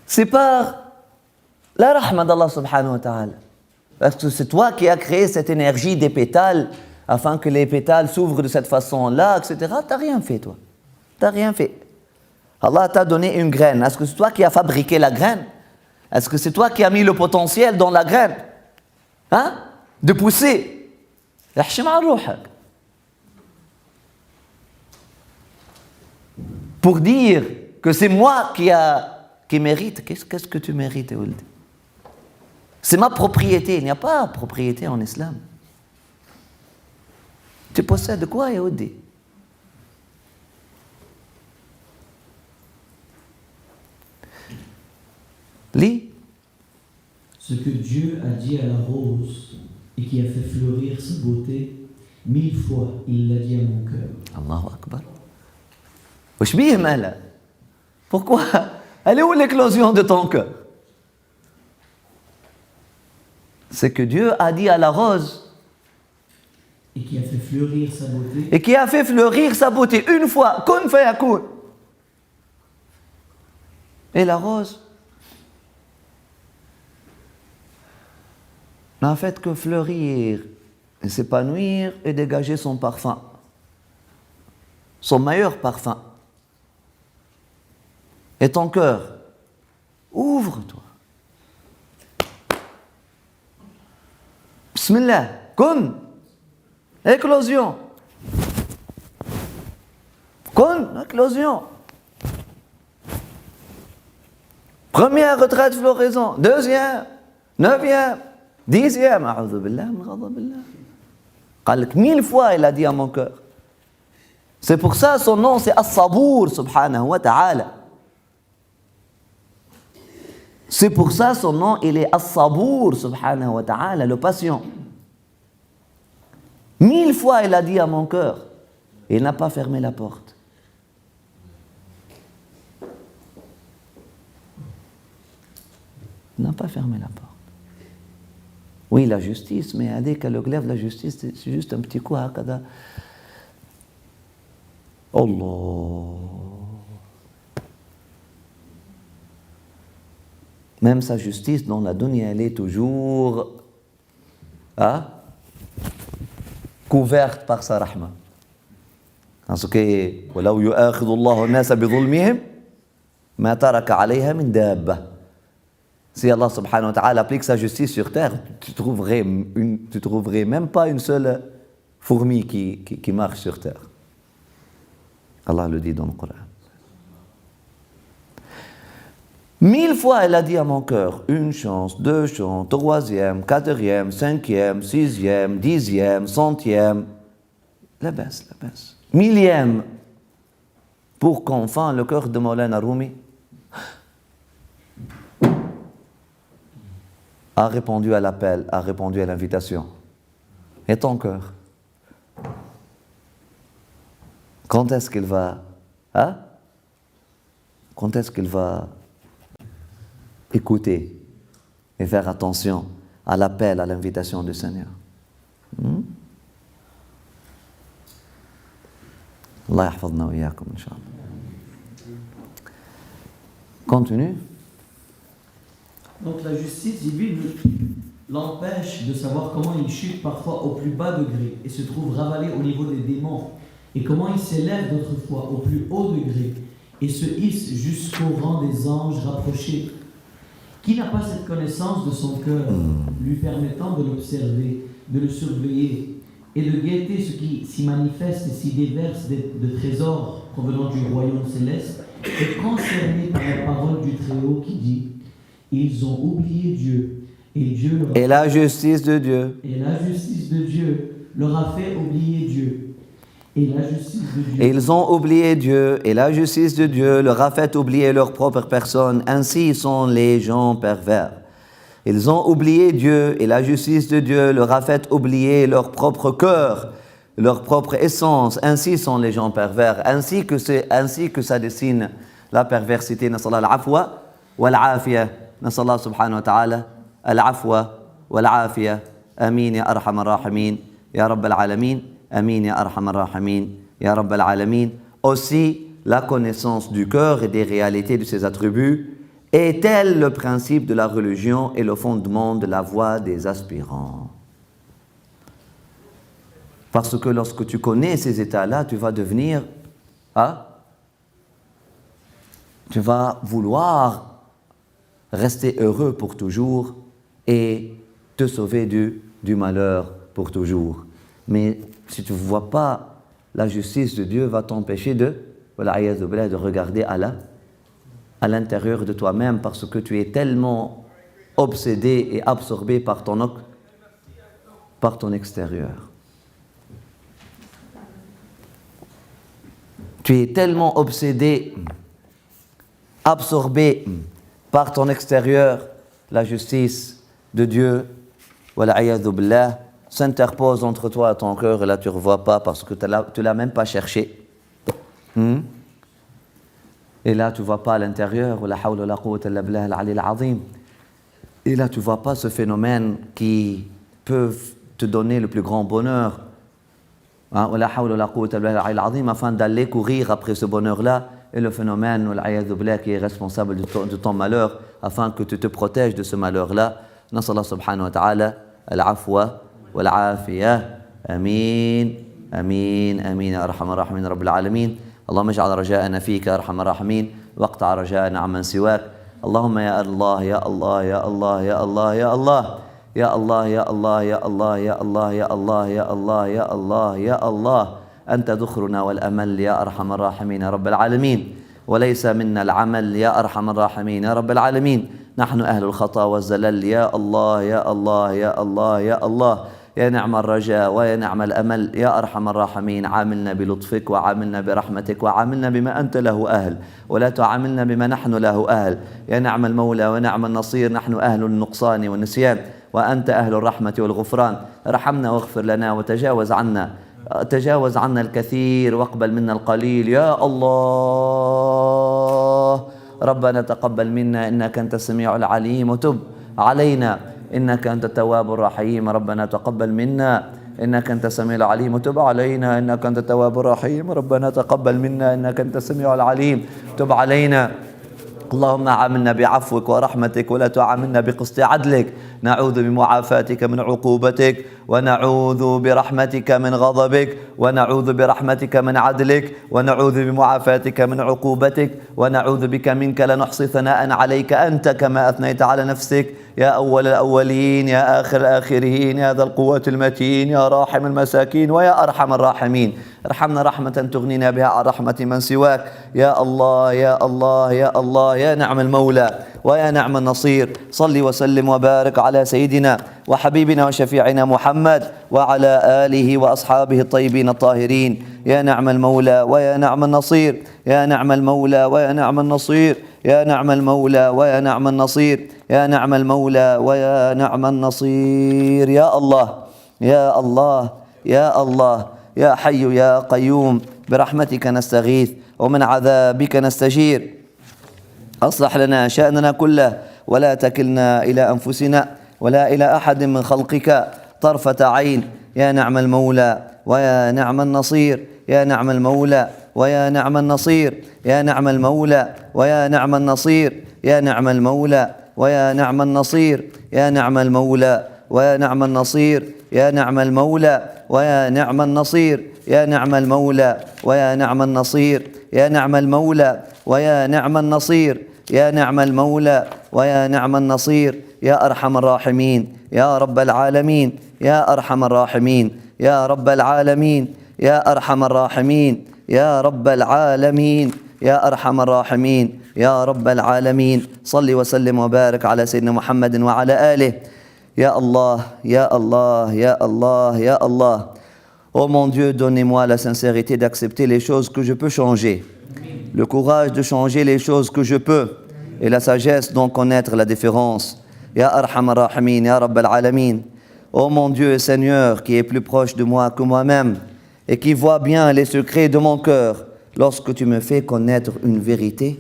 C'est par la rahma d'Allah subhanahu wa ta'ala. Parce que c'est toi qui as créé cette énergie des pétales afin que les pétales s'ouvrent de cette façon-là, etc. Tu n'as rien fait, toi. Tu n'as rien fait. Allah t'a donné une graine. Est-ce que c'est toi qui as fabriqué la graine? Est-ce que c'est toi qui as mis le potentiel dans la graine? De pousser. Pour dire que c'est moi qui mérite. Qu'est-ce que tu mérites, Ould? C'est ma propriété. Il n'y a pas de propriété en islam. Tu possèdes quoi, Ould? Lis. Ce que Dieu a dit à la rose et qui a fait fleurir sa beauté, 1000 fois il l'a dit à mon cœur. Allahu Akbar. Washbih mala. Pourquoi? Elle est où l'éclosion de ton cœur? C'est que Dieu a dit à la rose. Et qui a fait fleurir sa beauté. Et qui a fait fleurir sa beauté une fois. Kun fayakun. Et la rose n'a fait que fleurir et s'épanouir et dégager son parfum, son meilleur parfum. Et ton cœur, ouvre-toi. Bismillah, kun, éclosion. Kun, éclosion. Première retraite floraison, deuxième, neuvième, dixième. A'udhu billah min ghadabillah. قال لك 1000 fois il a dit à mon cœur. C'est pour ça son nom c'est As-Sabour subhanahu wa ta'ala. C'est pour ça son nom il est As-Sabour subhanahu wa ta'ala, le patient. 1000 fois il a dit à mon cœur. Il n'a pas fermé la porte. Il n'a pas fermé la porte. Oui, la justice, mais dès qu'elle glaive la justice, c'est juste un petit coup à kada. Allah. Même sa justice dans la dunya, elle est toujours couverte par sa rahma. Parce que ولو يؤاخذ الله الناس بظلمهم ما ترك عليها من دابة. Si Allah subhanahu wa ta'ala applique sa justice sur terre, tu trouverais même pas une seule fourmi qui marche sur terre. Allah le dit dans le Coran. 1000 fois, elle a dit à mon cœur, une chance, deux chances, troisième, quatrième, cinquième, sixième, dixième, centième, la baisse. Millième, pour qu'enfin le cœur de Mawlana Rumi a répondu à l'appel, a répondu à l'invitation. Et ton cœur? Quand est-ce qu'il va écouter et faire attention à l'appel, à l'invitation du Seigneur? Allah yahfadna wa iyyakum, Inch'Allah. Continue. Donc la justice divine l'empêche de savoir comment il chute parfois au plus bas degré et se trouve ravalé au niveau des démons, et comment il s'élève d'autres fois au plus haut degré et se hisse jusqu'au rang des anges rapprochés. Qui n'a pas cette connaissance de son cœur, lui permettant de l'observer, de le surveiller et de guetter ce qui s'y manifeste et s'y déverse de trésors provenant du royaume céleste, et concerné par la parole du Très-Haut qui dit: ils ont oublié Dieu, et Dieu leur et la justice de Dieu. Et la justice de Dieu leur a fait oublier Dieu. Et la justice de Dieu. Et ils ont oublié Dieu, et la justice de Dieu leur a fait oublier leur propre personne. Ainsi sont les gens pervers. Ils ont oublié Dieu, et la justice de Dieu leur a fait oublier leur propre cœur, leur propre essence. Ainsi sont les gens pervers. Ainsi que ça dessine la perversité. Nasallah al-afwa wal-afiyah. Nasallah subhanahu wa ta'ala al-afwa wal-afiyah. Amin ya arham ar-rahimin. Ya Rabb al-alamin. Amin ya arham ar-rahimin. Ya Rabb al-alamin. Aussi, la connaissance du cœur et des réalités de ses attributs est-elle le principe de la religion et le fondement de la voie des aspirants? Parce que lorsque tu connais ces états-là, tu vas devenir, tu vas vouloir rester heureux pour toujours et te sauver du malheur pour toujours. Mais si tu ne vois pas, la justice de Dieu va t'empêcher de regarder à l'intérieur de toi-même, parce que tu es tellement obsédé et absorbé par ton extérieur. Tu es tellement obsédé, absorbé par ton extérieur, la justice de Dieu, wal'ayadhu billah, s'interpose entre toi et ton cœur, et là tu ne revois pas parce que tu ne l'as même pas cherché. Et là tu ne vois pas à l'intérieur, et là tu ne vois pas ce phénomène qui peut te donner le plus grand bonheur, afin d'aller courir après ce bonheur-là, et le phénomène qui est responsable de ton malheur, afin que tu te protèges de ce malheur-là. Nasallah subhanahu wa ta'ala العفو والعافية. آمين آمين آمين يا أرحم الراحمين رب العالمين. اللهم اجعل رجاءنا فيك يا أرحم الراحمين، واقطع رجاءنا عمن سواك. اللهم يا الله يا الله يا الله يا الله يا الله يا الله يا الله يا الله يا الله يا الله يا الله يا الله يا الله، أنت ذخرنا والأمل يا أرحم الراحمين يا رب العالمين، وليس منا العمل يا أرحم الراحمين يا رب العالمين. نحن أهل الخطأ والزلل يا الله يا الله يا الله يا الله، يا نعم الرجاء ويا نعم الأمل يا أرحم الراحمين. عاملنا بلطفك وعاملنا برحمتك وعاملنا بما أنت له أهل، ولا تعاملنا بما نحن له أهل. يا نعم المولى ونعم النصير، نحن أهل النقصان والنسيان وأنت أهل الرحمة والغفران. ارحمنا واغفر لنا وتجاوز عنا، تجاوز عنا الكثير واقبل منا القليل يا الله. ربنا تقبل منا إنك أنت السميع العليم، وتب علينا إنك أنت التواب الرحيم. ربنا تقبل منا إنك أنت السميع العليم، وتب علينا إنك أنت التواب الرحيم. ربنا تقبل منا إنك أنت السميع العليم، تب علينا. اللهم عاملنا بعفوك ورحمتك ولا تعاملنا بقسط عدلك. نعوذ بمعافاتك من عقوبتك، ونعوذ برحمتك من غضبك، ونعوذ برحمتك من عدلك، ونعوذ بمعافاتك من عقوبتك، ونعوذ بك منك لا نحصي ثناء عليك أنت كما أثنيت على نفسك. يا أول الأولين يا آخر الآخرين يا ذا القوة المتين يا راحم المساكين ويا أرحم الراحمين، ارحمنا رحمة تغنينا بها عن رحمة من سواك. يا الله يا الله يا الله، يا نعم المولى ويا نعم النصير. صل وسلم وبارك على سيدنا وحبيبنا وشفيعنا محمد وعلى آله وأصحابه الطيبين الطاهرين. يا نعم المولى ويا نعم النصير، يا نعم المولى ويا نعم النصير، يا نعم المولى ويا نعم النصير، يا نعم المولى ويا نعم النصير. يا الله يا الله يا الله، يا حي يا قيوم، برحمتك نستغيث ومن عذابك نستجير. أصلح لنا شأننا كله، ولا تكلنا إلى أنفسنا ولا إلى أحد من خلقك طرفة عين. يا نعم المولى ويا نعم النصير، يا نعم المولى ويا نعم النصير، يا نعم المولى ويا نعم النصير، يا نعم المولى ويا نعم النصير، يا نعم المولى ويا نعم النصير، يا نعم المولى ويا نعم النصير، يا نعم المولى ويا نعم النصير، يا نعم المولى ويا نعم النصير، يا نعم المولى ويا نعم النصير. يا أرحم الراحمين يا رب العالمين، يا أرحم الراحمين يا رب العالمين، يا أرحم الراحمين يا رب العالمين، يا أرحم الراحمين يا رب العالمين. صل وسلم وبارك على سيدنا محمد وعلى آله. يا الله يا الله يا الله يا الله. Oh mon Dieu, donnez-moi la sincérité d'accepter les choses que je peux changer, le courage de changer les choses que je peux, et la sagesse d'en connaître la différence. Ya Arham Ar-Rahimin, Ya Rabb al-Alamin. Oh mon Dieu et Seigneur, qui est plus proche de moi que moi-même, et qui voit bien les secrets de mon cœur, lorsque tu me fais connaître une vérité,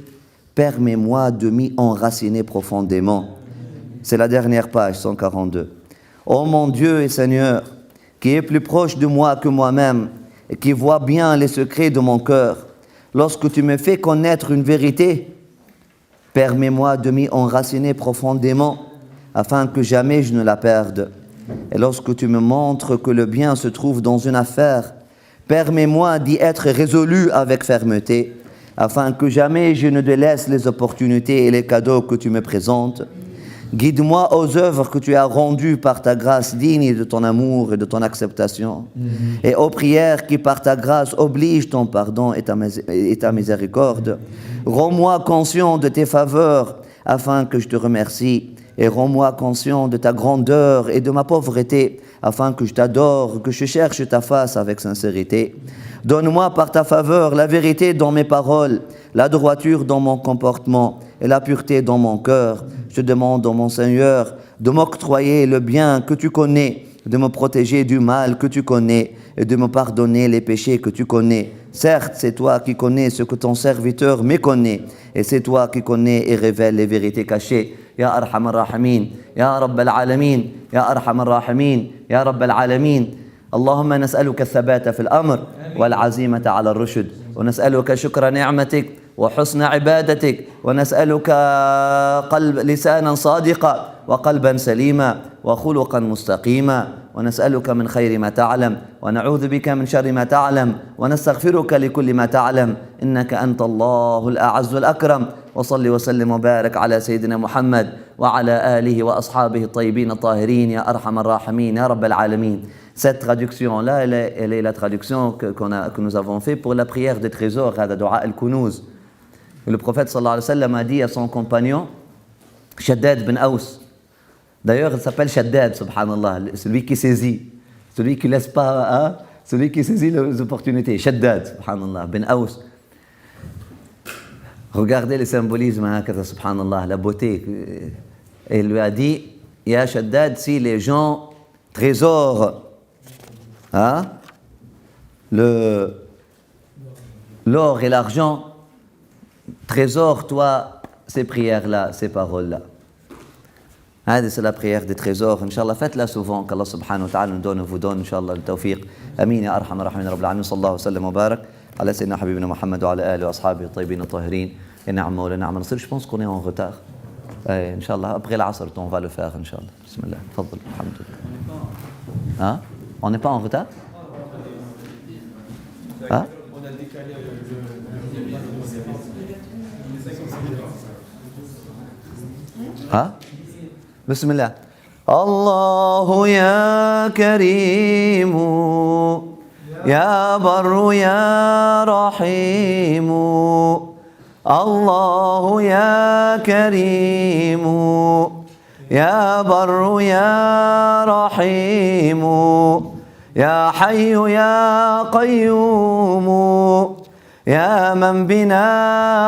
permets-moi de m'y enraciner profondément. C'est la dernière page, 142. Oh mon Dieu et Seigneur, qui est plus proche de moi que moi-même, et qui voit bien les secrets de mon cœur, lorsque tu me fais connaître une vérité, permets-moi de m'y enraciner profondément, afin que jamais je ne la perde. Et lorsque tu me montres que le bien se trouve dans une affaire, permets-moi d'y être résolu avec fermeté, afin que jamais je ne délaisse les opportunités et les cadeaux que tu me présentes. Guide-moi aux œuvres que tu as rendues par ta grâce digne de ton amour et de ton acceptation, et aux prières qui par ta grâce obligent ton pardon et ta miséricorde. Rends-moi conscient de tes faveurs, afin que je te remercie, et rends-moi conscient de ta grandeur et de ma pauvreté, afin que je t'adore, que je cherche ta face avec sincérité. Donne-moi par ta faveur la vérité dans mes paroles, la droiture dans mon comportement et la pureté dans mon cœur. Je te demande, mon Seigneur, de m'octroyer le bien que tu connais, de me protéger du mal que tu connais et de me pardonner les péchés que tu connais. Certes, c'est toi qui connais ce que ton serviteur méconnaît, et c'est toi qui connais et révèles les vérités cachées. Ya Arham Ar-Rahimin, Ya Rabb al-Alamin, Ya Arham Ar-Rahimin, Ya Rabb al-Alamin. اللهم نسألك الثبات في الأمر والعزيمة على الرشد، ونسألك شكر نعمتك وحسن عبادتك، ونسألك لسانا صادقا وقلبا سليما، وخلقا مستقيما ونسألك من خير ما تعلم ونعوذ بك من شر ما تعلم ونستغفرك لكل ما تعلم إنك أنت الله الأعز الأكرم. وصل وسلم وبارك على سيدنا محمد وعلى آله وأصحابه الطيبين الطاهرين يا أرحم الراحمين يا رب العالمين. Cette traduction-là, elle est la traduction que nous avons fait pour la prière des trésors, هذا دعاء الكنوز. Le prophète sallallahu alayhi wa sallam a dit à son compagnon Shaddad bin Aws. D'ailleurs, il s'appelle Shaddad, subhanallah, celui qui saisit, celui qui ne laisse pas, hein, celui qui saisit les opportunités. Shaddad, subhanallah, bin Aws. Regardez le symbolisme, hein, subhanallah, la beauté. Et il lui a dit Ya Shaddad, si les gens trésorent hein, l'or et l'argent, trésore-toi ces prières-là, ces paroles-là. C'est la prière des trésors. Inch'Allah, faites-la souvent, qu'Allah subhanahu wa ta'ala nous donne, vous donne, Inch'Allah, le tawfiq. Amin, ya arham ar-rahimin, rabbil alamin, sallallahu wa sallam wa barak, ala sayyidina habibina Muhammad wa ala alihi wa ashabihi tayyibin at-tahirin. Ya na'am wa la na'am nasir. Je pense qu'on est en retard. Inch'Allah, après l'asr, on va le faire, Inch'Allah. Bismillah, fadl, alhamdulillah. Hein? On n'est pas en retard? Hein? On a décalé بسم الله. الله يا كريم يا بر يا رحيم الله يا كريم يا بر يا رحيم يا حي يا قيوم يا من بنا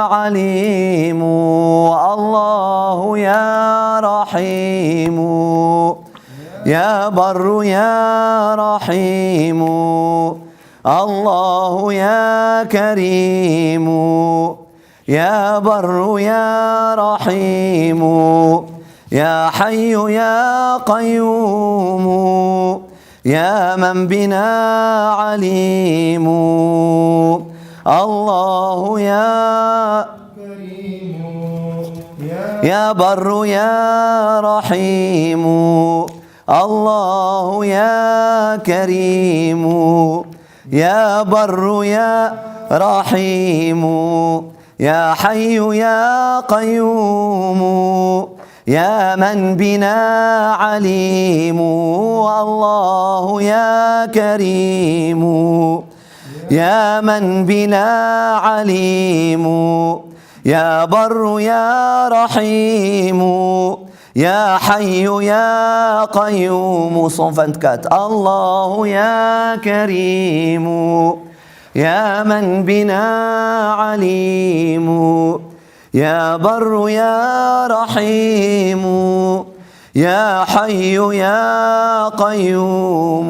عليم الله يا رحيم يا بر يا رحيم الله يا كريم يا بر يا رحيم يا حي يا قيوم يا من بنا عليم الله يا كريم يا بر يا رحيم الله يا كريم يا بر يا رحيم يا حي يا قيوم يا من بنا عليم الله يا كريم يا من بنا عليم يا بر يا رحيم يا حي يا قيوم 124 الله يا كريم يا من بنا عليم يا بر يا رحيم يا حي يا قيوم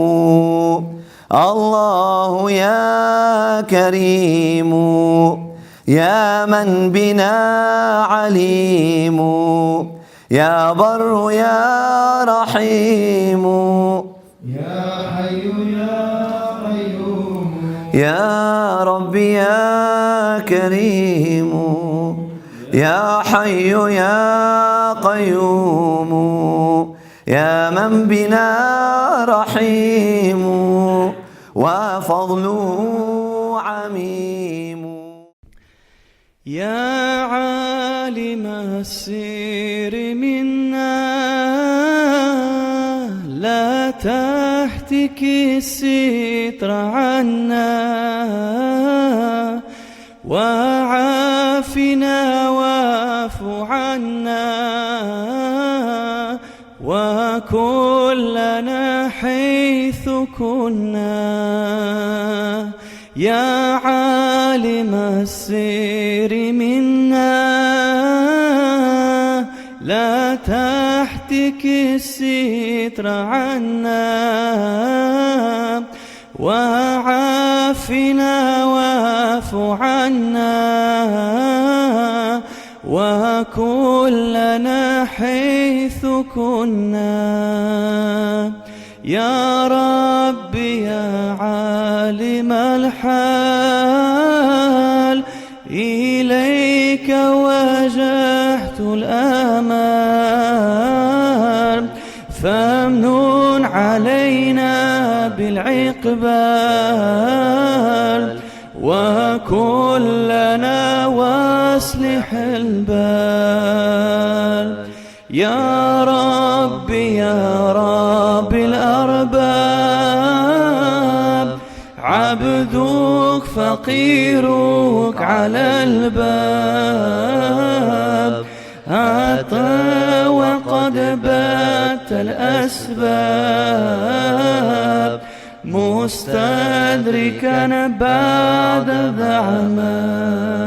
الله يا كريم يا من بنا عليم يا بر يا رحيم يا حي يا قيوم يا ربي يا كريم يا حي يا قيوم يا من بنا رحيم وفضله عميم. يا عالم السر منا لا تهتك الستر عنا وعافنا واعف عنا وكلنا حيث كنا. يا عالم السر منا لا تحتك الستر عنا وعافنا واعف عنا وكلنا حيث كنا. يا رب يا عالم الحال إليك وجهت الآمال فامنون علينا بالعقبال وكلنا واصلح البال. يا ربي يا رب الأرباب، عبدك فقيرك على الباب، أتى وقد بات الأسباب، مستدركا بعد ذعماب.